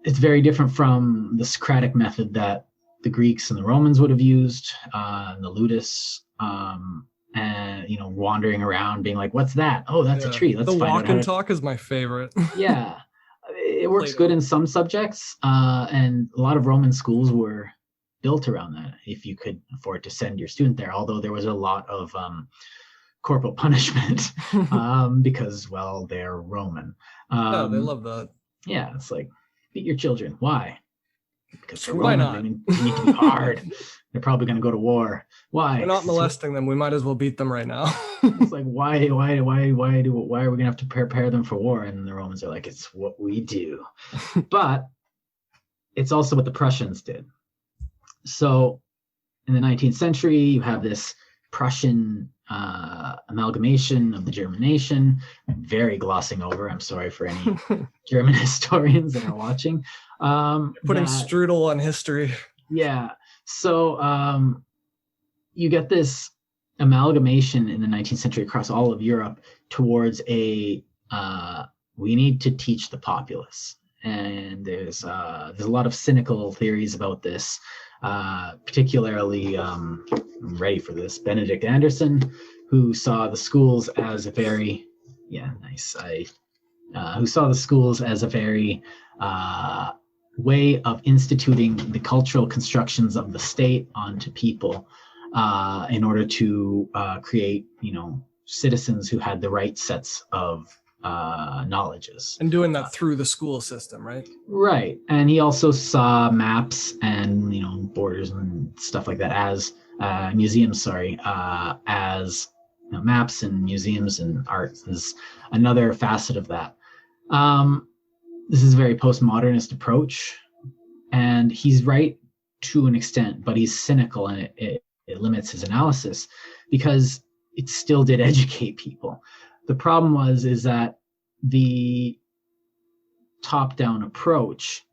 it's very different from the Socratic method that the Greeks and the Romans would have used, and the ludus, and wandering around being like, what's that? Oh, that's a tree. Let's the find walk out and talk is my favorite. Yeah, it works good in some subjects, and a lot of Roman schools were built around that, if you could afford to send your student there, although there was a lot of corporal punishment because, well, they're Roman. Yeah, they love that. Yeah, it's like, beat your children. Why? Because they're Why Roman. not? They need to be hard. They're probably going to go to war. Why? We're not molesting them. We might as well beat them right now. It's like, why are we going to have to prepare them for war? And the Romans are like, it's what we do. But it's also what the Prussians did. So in the 19th century, you have this Prussian amalgamation of the German nation. Very glossing over. I'm sorry for any German historians that are watching. Putting strudel on history. Yeah. So you get this amalgamation in the 19th century across all of Europe towards we need to teach the populace. And there's a lot of cynical theories about this. Particularly, I'm ready for this, Benedict Anderson, who saw the schools as a very, who saw the schools as a very way of instituting the cultural constructions of the state onto people in order to create, citizens who had the right sets of knowledges. And doing that through the school system, right? Right. And he also saw maps and, borders and stuff like that as museums, as maps and museums and art is another facet of that. This is a very postmodernist approach, and he's right to an extent, but he's cynical, and it limits his analysis because it still did educate people. The problem is that the top-down approach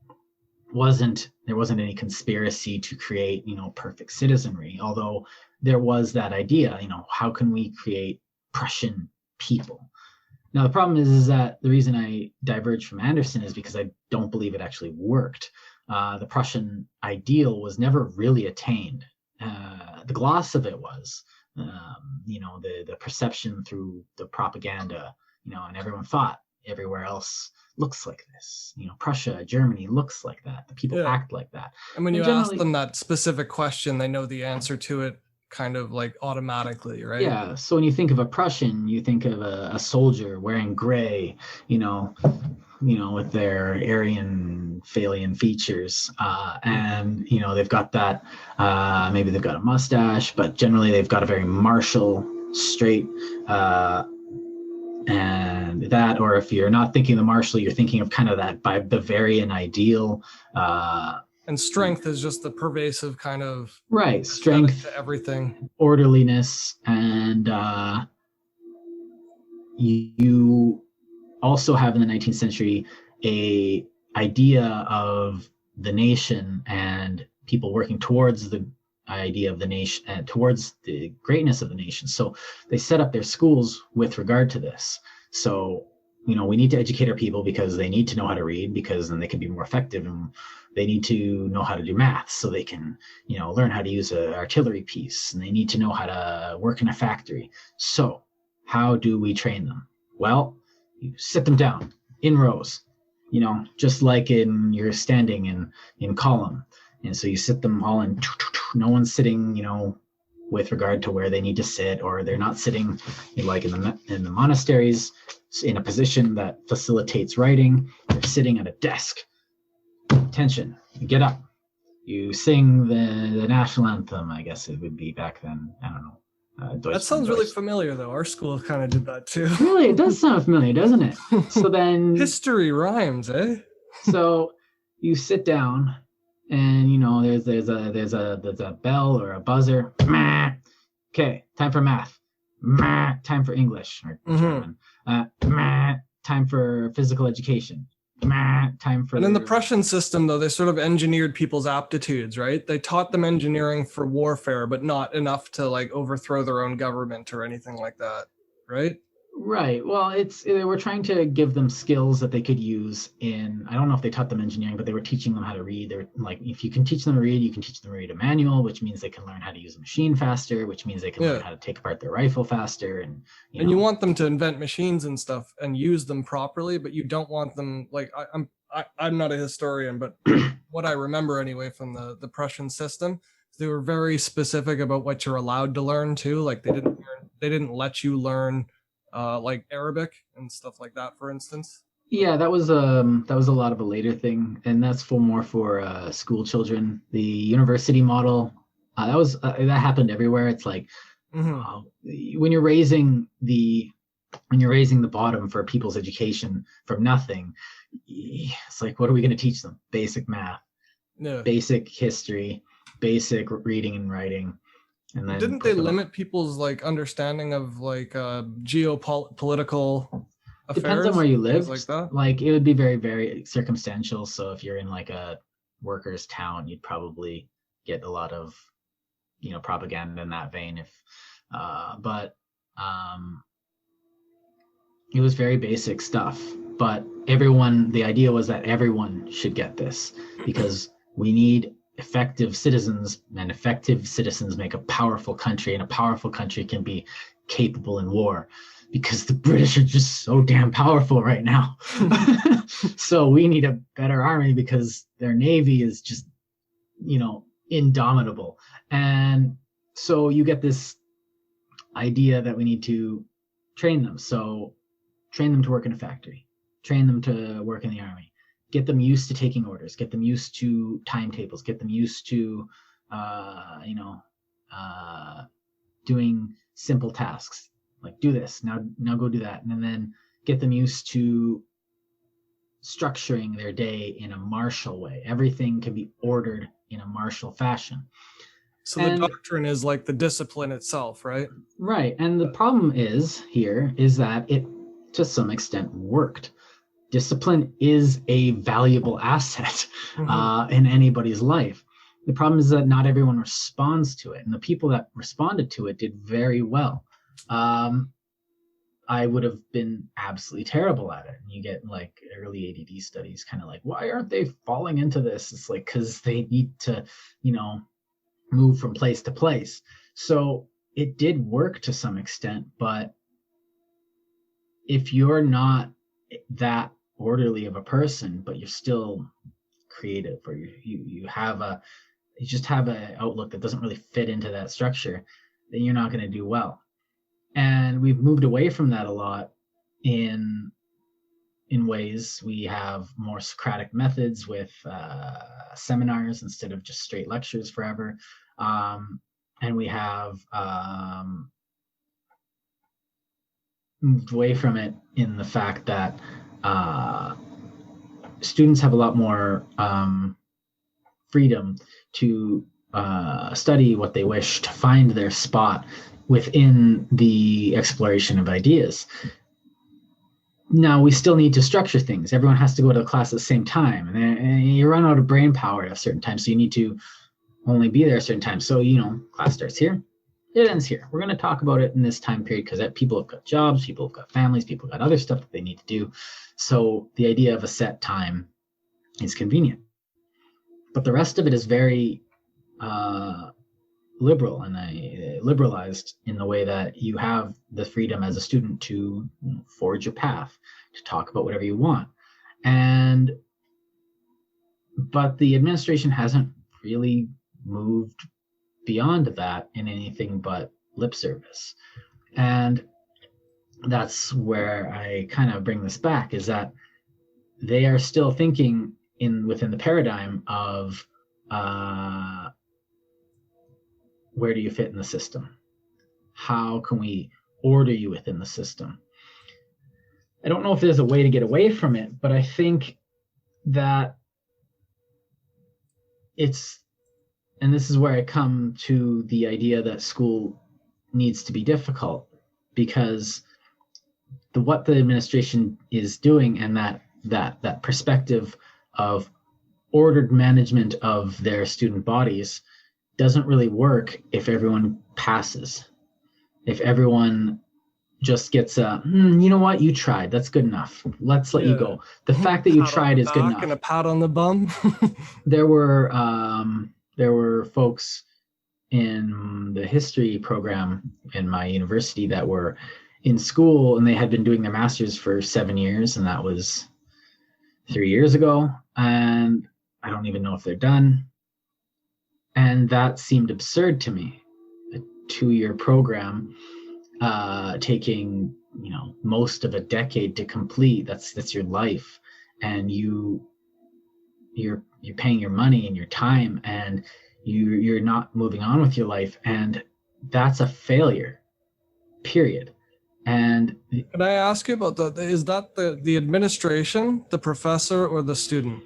there wasn't any conspiracy to create, perfect citizenry, although there was that idea, how can we create Prussian people? Now, the problem is that the reason I diverge from Anderson is because I don't believe it actually worked. The Prussian ideal was never really attained. The gloss of it was, the perception through the propaganda, and everyone thought everywhere else looks like this. Prussia, Germany looks like that. The people act like that. And when you ask them that specific question, they know the answer to it kind of like automatically, right? Yeah. So when you think of a Prussian, you think of a soldier wearing gray, with their Aryan Phalian features, and they've got that. Maybe they've got a mustache, but generally they've got a very martial, straight And that, or if you're not thinking the martial, you're thinking of kind of that Bavarian ideal. And strength is just the pervasive kind of right, strength to everything, orderliness, and you also have in the 19th century a idea of the nation and people working towards the idea of the nation and towards the greatness of the nation. So they set up their schools with regard to this. So, we need to educate our people because they need to know how to read, because then they can be more effective, and they need to know how to do math so they can, learn how to use an artillery piece, and they need to know how to work in a factory. So how do we train them? Well, you sit them down in rows, just like you're standing in column. And so you sit them all in, no one's sitting, with regard to where they need to sit, or they're not sitting like in the monasteries in a position that facilitates writing. They're sitting at a desk. Attention, you get up. You sing the national anthem, I guess it would be back then. I don't know. That sounds really familiar, though. Our school kind of did that too. Really, it does sound familiar, doesn't it? So then history rhymes, eh? So you sit down, and there's a bell or a buzzer. Okay, time for math. Time for English or German. Time for physical education. Time for. And in the Prussian system, though, they sort of engineered people's aptitudes, right? They taught them engineering for warfare, but not enough to like overthrow their own government or anything like that, right? Right. Well, they were trying to give them skills that they could use in, I don't know if they taught them engineering, but they were teaching them how to read. They're like, if you can teach them to read, you can teach them to read a manual, which means they can learn how to use a machine faster, which means they can learn how to take apart their rifle faster. And you want them to invent machines and stuff and use them properly, but you don't want them like, I'm not a historian, but what I remember anyway from the Prussian system, they were very specific about what you're allowed to learn too. Like they didn't let you learn like Arabic and stuff like that, for instance. Yeah, that was a lot of a later thing, and that's more for school children. The university model, that happened everywhere. It's like when you're raising the bottom for people's education from nothing, it's like, what are we going to teach them? Basic math, basic history, basic reading and writing. And then didn't they limit people's like understanding of like geopolitical affairs? Depends on where you live. Like that. Like it would be very, very circumstantial. So if you're in like a workers' town, you'd probably get a lot of, propaganda in that vein. But it was very basic stuff. But the idea was that everyone should get this because we need effective citizens, and effective citizens make a powerful country, and a powerful country can be capable in war because the British are just so damn powerful right now. So we need a better army because their navy is just, indomitable. And so you get this idea that we need to train them. So train them to work in a factory, train them to work in the army. Get them used to taking orders, get them used to timetables, get them used to, doing simple tasks. Like do this, now go do that. And then get them used to structuring their day in a martial way. Everything can be ordered in a martial fashion. So the doctrine is like the discipline itself, right? Right. And the problem is that it, to some extent, worked. Discipline is a valuable asset in anybody's life. The problem is that not everyone responds to it. And the people that responded to it did very well. I would have been absolutely terrible at it. And you get like early ADD studies kind of like, why aren't they falling into this? It's like, because they need to, move from place to place. So it did work to some extent, but if you're not that orderly of a person, but you're still creative, or you just have an outlook that doesn't really fit into that structure, then you're not going to do well. And we've moved away from that a lot in ways. We have more Socratic methods with seminars instead of just straight lectures forever. And we have moved away from it in the fact that students have a lot more freedom to study what they wish, to find their spot within the exploration of ideas. Now, we still need to structure things. Everyone has to go to the class at the same time, and you run out of brain power at a certain time, so you need to only be there a certain time. So, class starts here, it ends here. We're going to talk about it in this time period because people have got jobs, people have got families, people have got other stuff that they need to do. So the idea of a set time is convenient. But the rest of it is very liberal, and liberalized in the way that you have the freedom as a student to forge your path, to talk about whatever you want. But the administration hasn't really moved beyond that in anything but lip service. And that's where I kind of bring this back, is that they are still thinking within the paradigm of where do you fit in the system? How can we order you within the system? I don't know if there's a way to get away from it, but I think that and this is where I come to the idea that school needs to be difficult, because what the administration is doing, and that perspective of ordered management of their student bodies, doesn't really work if everyone passes. If everyone just gets you know what, you tried, that's good enough, let's let you go. The fact that you tried is good enough. And a pat on the bum. There were folks in the history program in my university that were in school, and they had been doing their master's for 7 years, and that was 3 years ago, and I don't even know if they're done. And that seemed absurd to me. A 2-year program taking most of a decade to complete. That's your life, and you're paying your money and your time, and you're not moving on with your life, and that's a failure, period. And can I ask you about that? Is that the administration, the professor, or the student?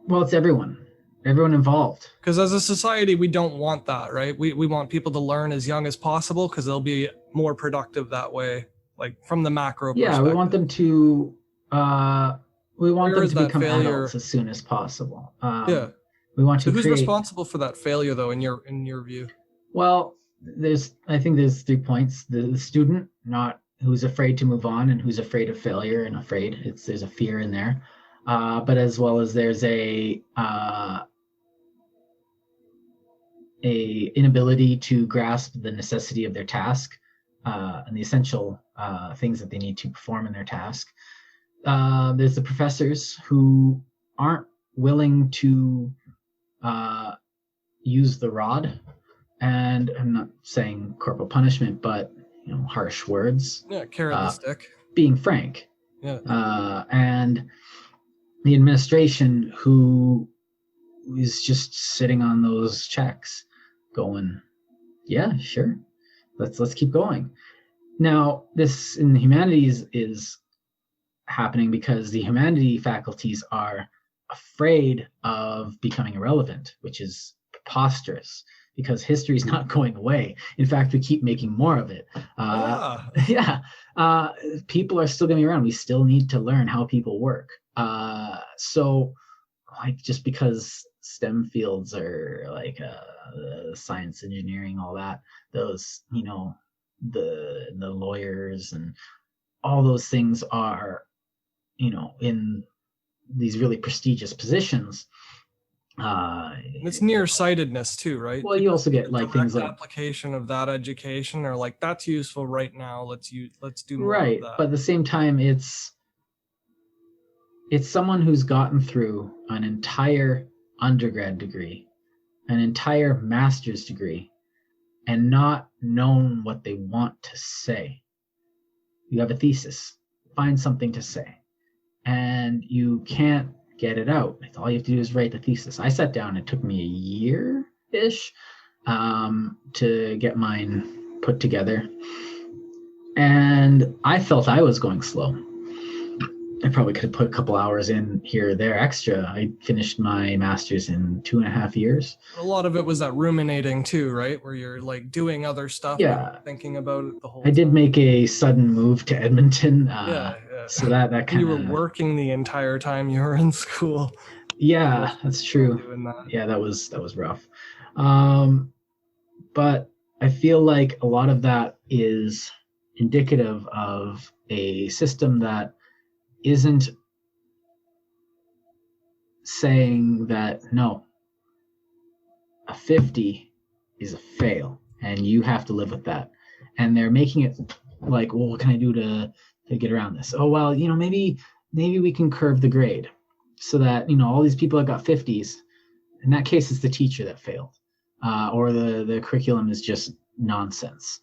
Well, it's everyone involved. Because as a society, we don't want that, right? We want people to learn as young as possible because they'll be more productive that way, like from the macro perspective. Yeah, we want them to become adults as soon as possible. We want to. So who's responsible for that failure, though, in your view? Well, I think there's 3 points. The student, not who's afraid to move on and who's afraid of failure and there's a fear in there. But as well as there's a inability to grasp the necessity of their task and the essential things that they need to perform in their task. There's the professors who aren't willing to use the rod, and I'm not saying corporal punishment, but harsh words. Yeah, carrot and stick. Being frank. Yeah. And the administration who is just sitting on those checks going, yeah, sure, let's keep going. Now, this in the humanities is happening because the humanities faculties are afraid of becoming irrelevant, which is preposterous, because history is not going away. In fact, we keep making more of it. People are still going to be around. We still need to learn how people work. So just because STEM fields are like science, engineering, all that, those, the lawyers and all those things are, in these really prestigious positions. It's nearsightedness too, right? Well, you also get like things like application of that education, or like that's useful right now. Let's do more right. of that. But at the same time, it's someone who's gotten through an entire undergrad degree, an entire master's degree, and not known what they want to say. You have a thesis, find something to say, and you can't get it out. All you have to do is write the thesis. I sat down, it took me a year-ish to get mine put together. And I felt I was going slow. I probably could have put a couple hours in here or there extra. I finished my master's in 2.5 years. A lot of it was that ruminating too, right? Where you're like doing other stuff, Yeah, but thinking about it the whole I did time. make a sudden move to Edmonton. Yeah. So that kind You of. were working the entire time you were in school. Yeah, that's true. Doing that. Yeah, that was rough. But I feel like a lot of that is indicative of a system that isn't saying that no, a 50 is a fail and you have to live with that. And they're making it like, well, what can I do to get around this? Oh, well, maybe we can curve the grade so that, all these people that got 50s, in that case, it's the teacher that failed, or the curriculum is just nonsense.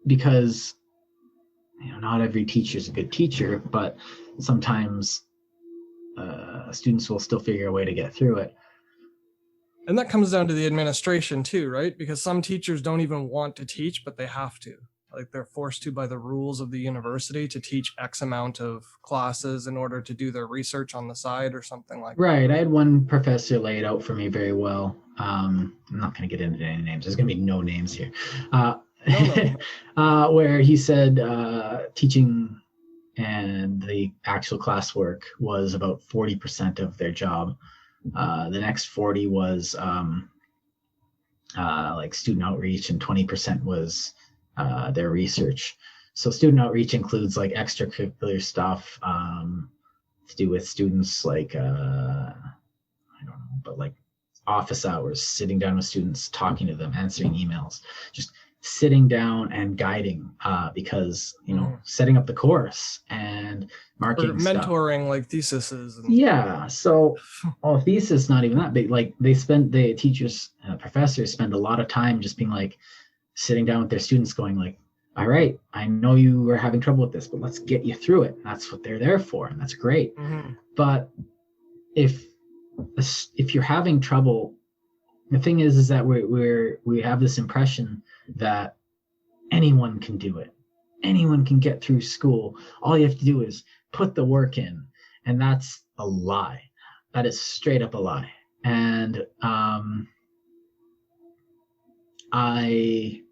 Because, not every teacher is a good teacher, but sometimes students will still figure a way to get through it. And that comes down to the administration too, right? Because some teachers don't even want to teach, but they have to. Like they're forced to by the rules of the university to teach X amount of classes in order to do their research on the side or something like that. Right. I had one professor lay it out for me very well. I'm not going to get into any names. There's going to be no names here. No. Where he said teaching and the actual classwork was about 40% of their job. The next 40 was like student outreach, and 20% was their research. So student outreach includes like extracurricular stuff to do with students, like I don't know, but like office hours, sitting down with students, talking to them, answering emails, just sitting down and guiding, because setting up the course and marking, or mentoring stuff. Like theses. So thesis not even that big. Like the teachers, professors spend a lot of time just being like sitting down with their students, going like, all right, I know you were having trouble with this, but let's get you through it. That's what they're there for, and that's great. Mm-hmm. But if you're having trouble, the thing is that we have this impression that anyone can do it. Anyone can get through school. All you have to do is put the work in. And that's a lie. That is straight up a lie. And I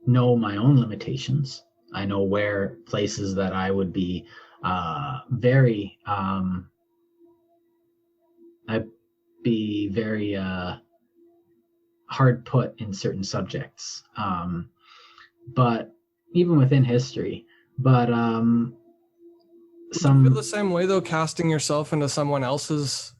know my own limitations. I know where places that I would be very hard put in certain subjects, but even within history. But you feel the same way though, casting yourself into someone else's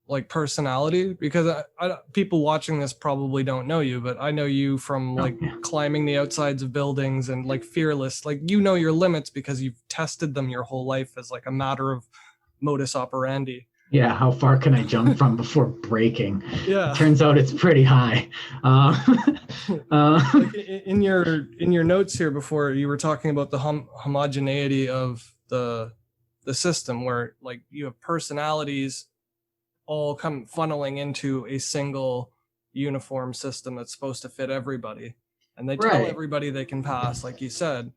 like personality? Because people watching this probably don't know you, but I know you from like climbing the outsides of buildings and like fearless, like your limits because you've tested them your whole life as like a matter of modus operandi. Yeah, how far can I jump from before breaking? Yeah, it turns out it's pretty high. In your notes here before, you were talking about the homogeneity of the system, where like you have personalities all come funneling into a single uniform system that's supposed to fit everybody, and they tell everybody they can pass, like you said,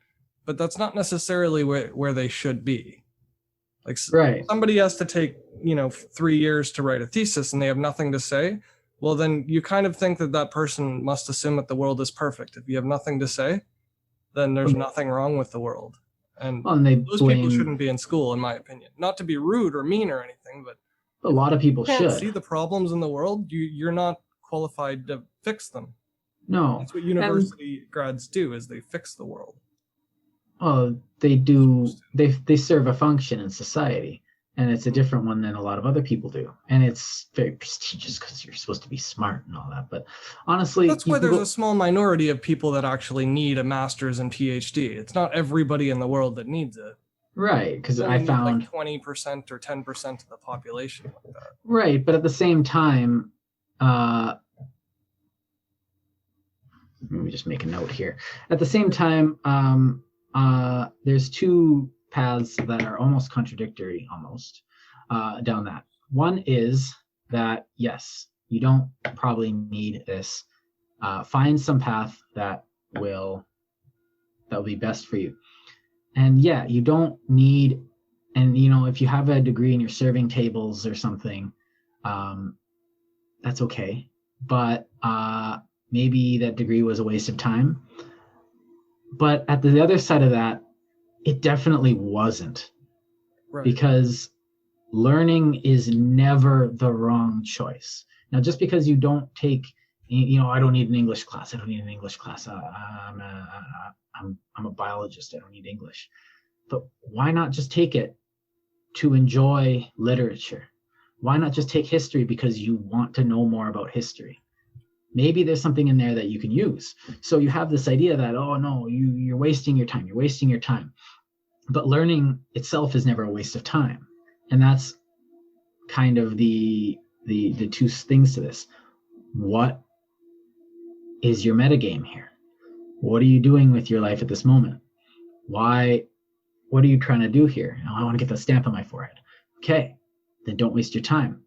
but that's not necessarily where they should be. Like somebody has to take 3 years to write a thesis and they have nothing to say. Well, then you kind of think that person must assume that the world is perfect. If you have nothing to say, then there's nothing wrong with the world. And those people shouldn't be in school, in my opinion. Not to be rude or mean or anything, but a lot of people should see the problems in the world. You're not qualified to fix them. No, that's what university grads do, is they fix the world. Oh, they do. They serve a function in society, and it's a different one than a lot of other people do. And it's very prestigious because you're supposed to be smart and all that. But honestly, that's why there's a small minority of people that actually need a master's and PhD. It's not everybody in the world that needs it. Right, because I found like 20% or 10% of the population like that. Right, but at the same time, let me just make a note here. At the same time, there's two paths that are almost contradictory, down that. One is that, yes, you don't probably need this Find some path that will be best for you. And yeah, you don't need, and if you have a degree and you're serving tables or something, that's okay. But maybe that degree was a waste of time. But at the other side of that, it definitely wasn't. Right. Because learning is never the wrong choice. Now, just because you don't take, I don't need an English class. I don't need an English class. I'm a biologist. I don't need English. But why not just take it to enjoy literature? Why not just take history because you want to know more about history? Maybe there's something in there that you can use. So you have this idea that, oh no, you're wasting your time. You're wasting your time. But learning itself is never a waste of time. And that's kind of the two things to this. What is your metagame here? What are you doing with your life at this moment? What are you trying to do here? I want to get the stamp on my forehead. Okay, then don't waste your time.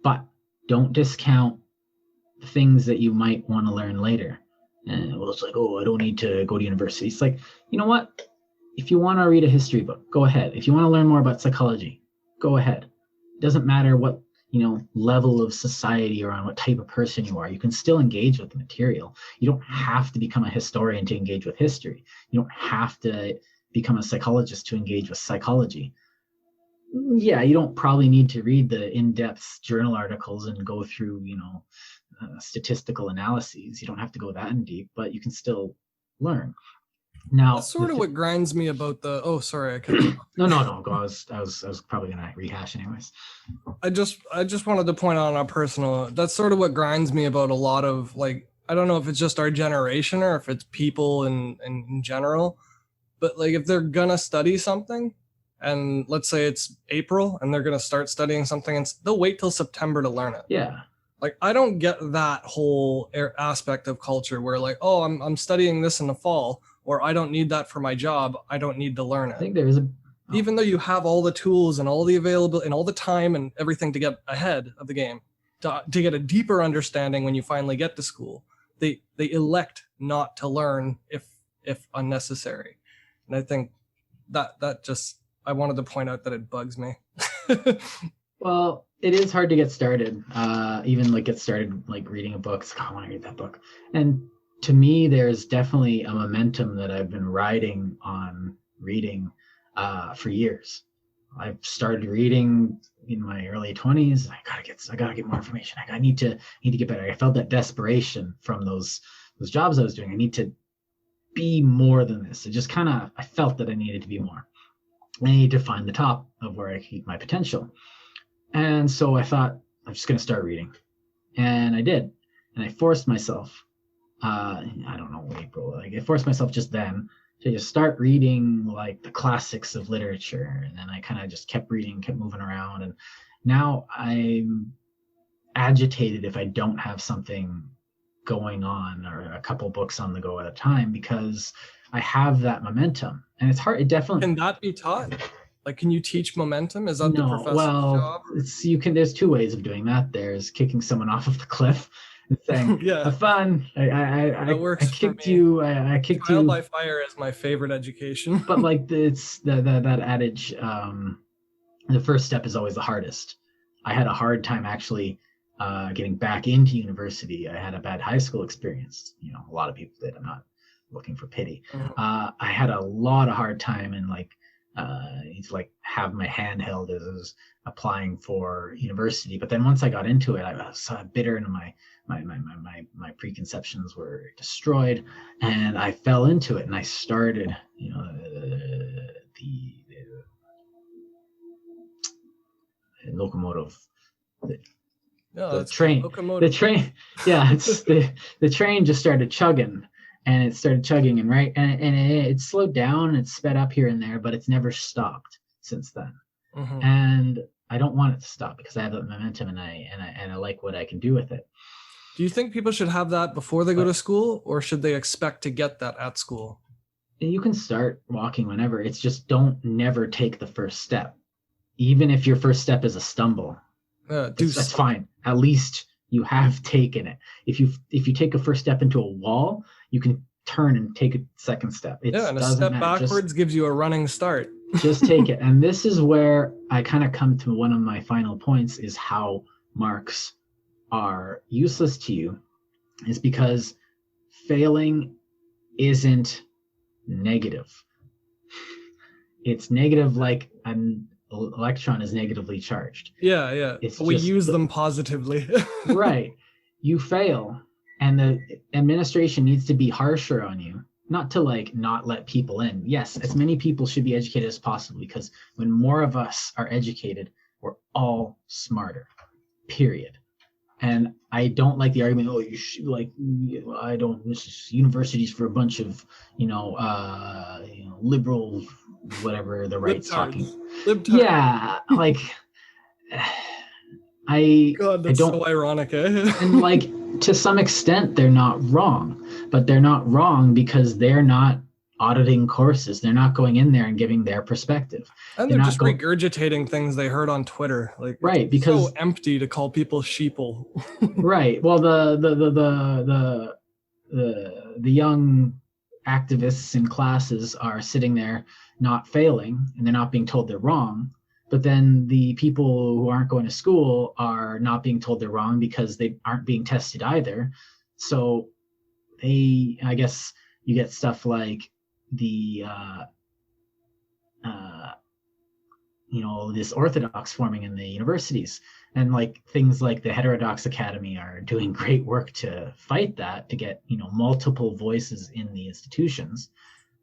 But don't discount the things that you might want to learn later. And it's like, oh, I don't need to go to university. It's like, you know what? If you want to read a history book, go ahead. If you want to learn more about psychology, go ahead. It doesn't matter what level of society or on what type of person you are. You can still engage with the material. You don't have to become a historian to engage with history. You don't have to become a psychologist to engage with psychology. Yeah, you don't probably need to read the in-depth journal articles and go through, statistical analyses. You don't have to go that in deep, but you can still learn. Now, that's sort of what grinds me about the. Oh, sorry, I cut you off. No. Go. I was probably gonna rehash anyways. I just wanted to point out on a personal. That's sort of what grinds me about a lot of, like, I don't know if it's just our generation or if it's people in general, but like if they're gonna study something, and let's say it's April and they're gonna start studying something, and they'll wait till September to learn it. Yeah. Like, I don't get that whole aspect of culture where like, oh, I'm studying this in the fall, or I don't need that for my job. I don't need to learn it. I think there is even though you have all the tools and all the available and all the time and everything to get ahead of the game, to get a deeper understanding when you finally get to school, they elect not to learn if unnecessary. And I think that just, I wanted to point out that it bugs me. Well, it is hard to get started. Even like get started like reading a book. I want to read that book. And to me, there's definitely a momentum that I've been riding on reading for years. I've started reading in my early 20s. I gotta get more information. I need to get better. I felt that desperation from those jobs I was doing. I need to be more than this. It just I felt that I needed to be more. I needed to find the top of where I keep my potential. And so I thought, I'm just gonna start reading. And I did. And I forced myself, I don't know, April, like I forced myself just then to just start reading like the classics of literature. And then I kind of just kept reading, kept moving around. And now I'm agitated if I don't have something going on or a couple books on the go at a time, because I have that momentum. And it's hard. It definitely. Can that be taught? Like, can you teach momentum? Is that the professor's job? There's two ways of doing that. There's kicking someone off of the cliff and saying, yeah, have fun. I kicked you. I kicked Trial you. by fire is my favorite education. But like it's that adage, the first step is always the hardest. I had a hard time actually getting back into university. I had a bad high school experience. A lot of people did. I'm not looking for pity. Mm-hmm. I had a lot of hard time and it's like have my hand held as I was applying for university. But then once I got into it, I was bitter and my preconceptions were destroyed, and I fell into it and I started, the locomotive, the train, yeah, it's the train just started chugging. And it started chugging, and it slowed down, and it sped up here and there, but it's never stopped since then. Mm-hmm. And I don't want it to stop because I have that momentum, and I like what I can do with it. Do you think people should have that before they go to school, or should they expect to get that at school? You can start walking whenever. It's just never take the first step, even if your first step is a stumble. That's fine. At least you have taken it. If you take a first step into a wall, you can turn and take a second step. It Yeah, and a doesn't step matter. backwards gives you a running start. Just take it. And this is where I kind of come to one of my final points, is how marks are useless to you, is because failing isn't negative. It's negative like an electron is negatively charged. Yeah. We use them positively. Right. You fail, and the administration needs to be harsher on you, not to like not let people in. Yes, as many people should be educated as possible, because when more of us are educated, we're all smarter, period. And I don't like the argument, oh, you should, like, I don't, this is universities for a bunch of, liberal, whatever the right's talking. Libtards. Yeah, like, God, that's so ironic, eh? And like, to some extent, they're not wrong, but they're not wrong because they're not auditing courses. They're not going in there and giving their perspective. And they're just regurgitating things they heard on Twitter. Like, right, it's because so empty to call people sheeple. Right. Well, the young activists in classes are sitting there not failing, and they're not being told they're wrong. But then the people who aren't going to school are not being told they're wrong because they aren't being tested either. So I guess you get stuff like the this orthodox forming in the universities, and like things like the Heterodox Academy are doing great work to fight that, to get multiple voices in the institutions.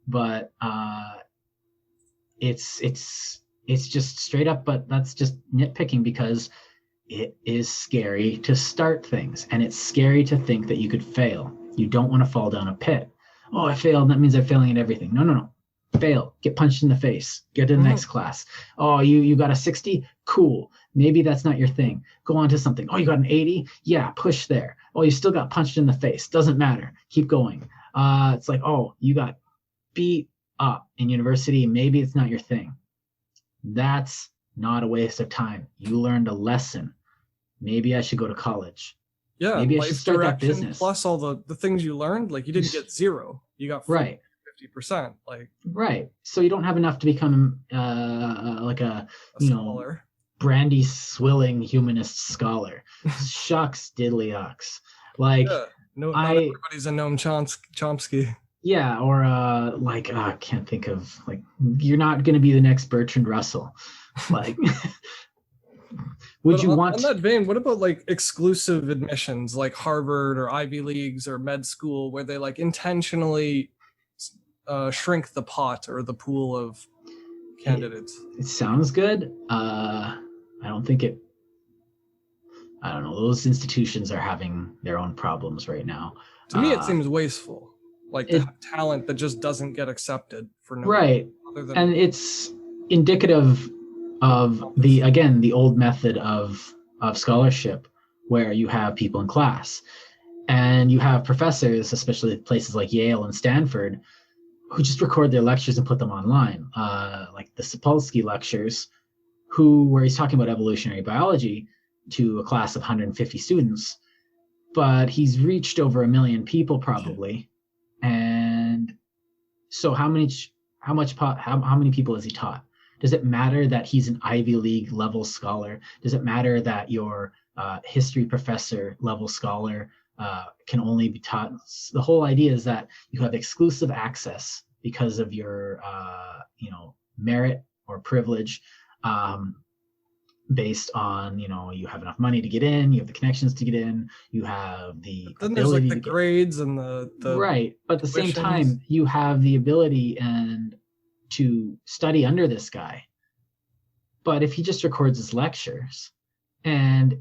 But it's just straight up, but that's just nitpicking, because it is scary to start things, and it's scary to think that you could fail. You don't want to fall down a pit. Oh, I failed, that means I'm failing at everything. No. Fail, get punched in the face, get to the next class. Oh, you got a 60? Cool. Maybe that's not your thing. Go on to something. Oh, you got an 80? Yeah, push there. Oh, you still got punched in the face. Doesn't matter. Keep going. It's like, oh, you got beat up in university. Maybe it's not your thing. That's not a waste of time. You learned a lesson. Maybe I should go to college. Yeah, maybe I should start that business. Plus all the things you learned, like you didn't get 0. You got 50%. Like, right. So you don't have enough to become like a scholar. Brandy swilling humanist scholar. Shucks diddly-ucks. Like, not everybody's a Noam Chomsky. Yeah, or I can't think of, like, you're not going to be the next Bertrand Russell. Like, on that vein, what about like exclusive admissions, like Harvard or Ivy Leagues or med school, where they like intentionally shrink the pot or the pool of candidates? It sounds good. I don't know. Those institutions are having their own problems right now. To me, it seems wasteful. Like to have talent that just doesn't get accepted for no reason other than, and it's indicative of the old method of scholarship, where you have people in class and you have professors, especially at places like Yale and Stanford, who just record their lectures and put them online, like the Sapolsky lectures, where he's talking about evolutionary biology to a class of 150 students, but he's reached over 1 million people probably. And so how many people has he taught? Does it matter that he's an Ivy League level scholar? Does it matter that your history professor level scholar can only be taught? The whole idea is that you have exclusive access because of your merit or privilege, based on you have enough money to get in, you have the connections to get in, you have the then there's like the grades and the right, but at the same time you have the ability and to study under this guy. But if he just records his lectures, and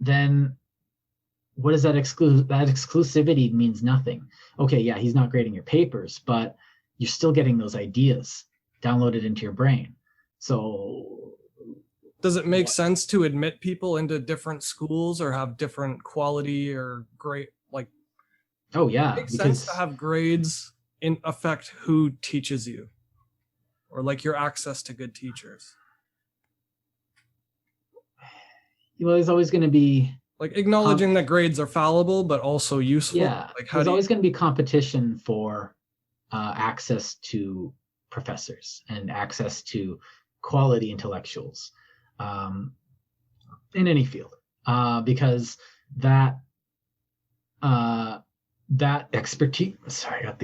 then what is that exclusivity means nothing. Okay, yeah, he's not grading your papers, but you're still getting those ideas downloaded into your brain. So does it make sense to admit people into different schools or have different quality or grade? Like, oh yeah, it makes sense to have grades in affect who teaches you, or like your access to good teachers. Well, there's always going to be Like acknowledging that grades are fallible, but also useful. Yeah, Like there's always going to be competition for access to professors and access to quality intellectuals in any field, because that that expertise. Sorry, I got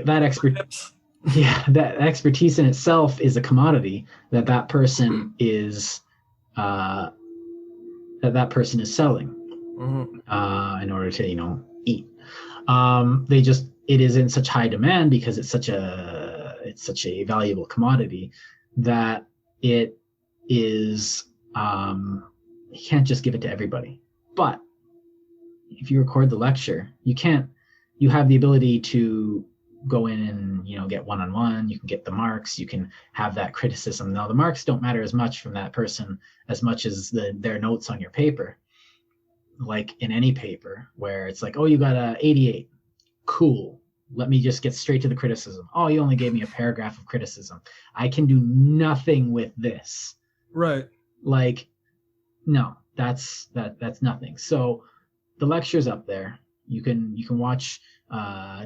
that expertise. Yeah, that expertise in itself is a commodity that person is that person is selling in order to eat. It is in such high demand because it's such a valuable commodity that it is you can't just give it to everybody. But if you record the lecture, you have the ability to go in and get one-on-one. You can get the marks, you can have that criticism. Now the marks don't matter as much from that person as much as their notes on your paper, like in any paper where it's like, oh, you got a 88, cool, let me just get straight to the criticism. Oh, you only gave me a paragraph of criticism, I can do nothing with this. Right. Like, no, that's nothing. So the lecture's up there. You can watch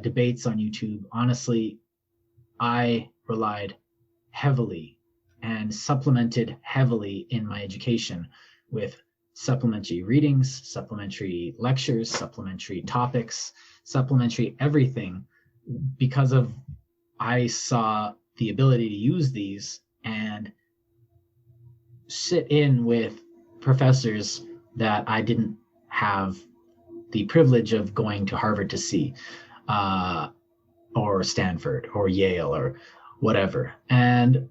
debates on YouTube. Honestly, I relied heavily and supplemented heavily in my education with supplementary readings, supplementary lectures, supplementary topics, supplementary everything, because I saw the ability to use these and sit in with professors that I didn't have the privilege of going to Harvard to see, or Stanford or Yale or whatever. And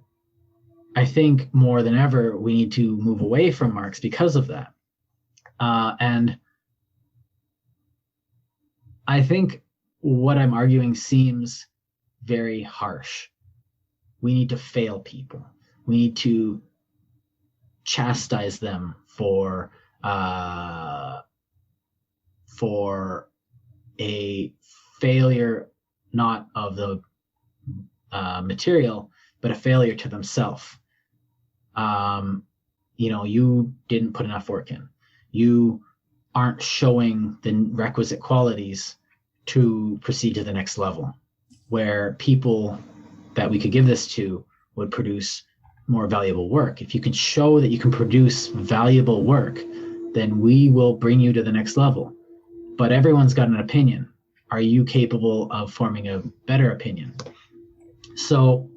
I think more than ever, we need to move away from marks because of that. And I think what I'm arguing seems very harsh. We need to fail people. We need to chastise them for a failure, not of the material, but a failure to themselves. You didn't put enough work in. You aren't showing the requisite qualities to proceed to the next level, where people that we could give this to would produce more valuable work. If you can show that you can produce valuable work, then we will bring you to the next level. But everyone's got an opinion. Are you capable of forming a better opinion? So,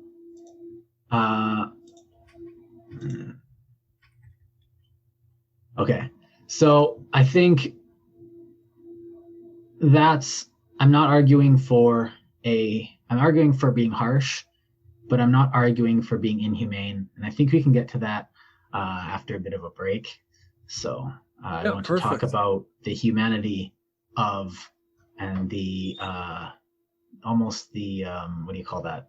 okay. So I think I'm arguing for being harsh, but I'm not arguing for being inhumane. And I think we can get to that after a bit of a break. So I want to talk about the humanity of, and the almost the what do you call that?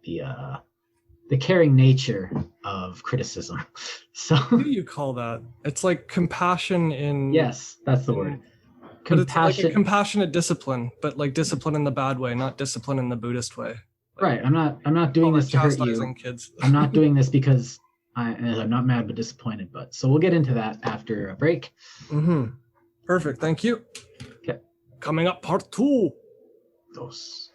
The caring nature of criticism. So what do you call that? It's like compassion in. Yes, that's the word. But it's like a compassionate discipline, but like discipline in the bad way, not discipline in the Buddhist way. Like, right. I'm not doing this to hurt you. Kids. I'm not doing this because I'm not mad but disappointed. But so we'll get into that after a break. Perfect. Thank you. Okay. Coming up, part 2. Dos.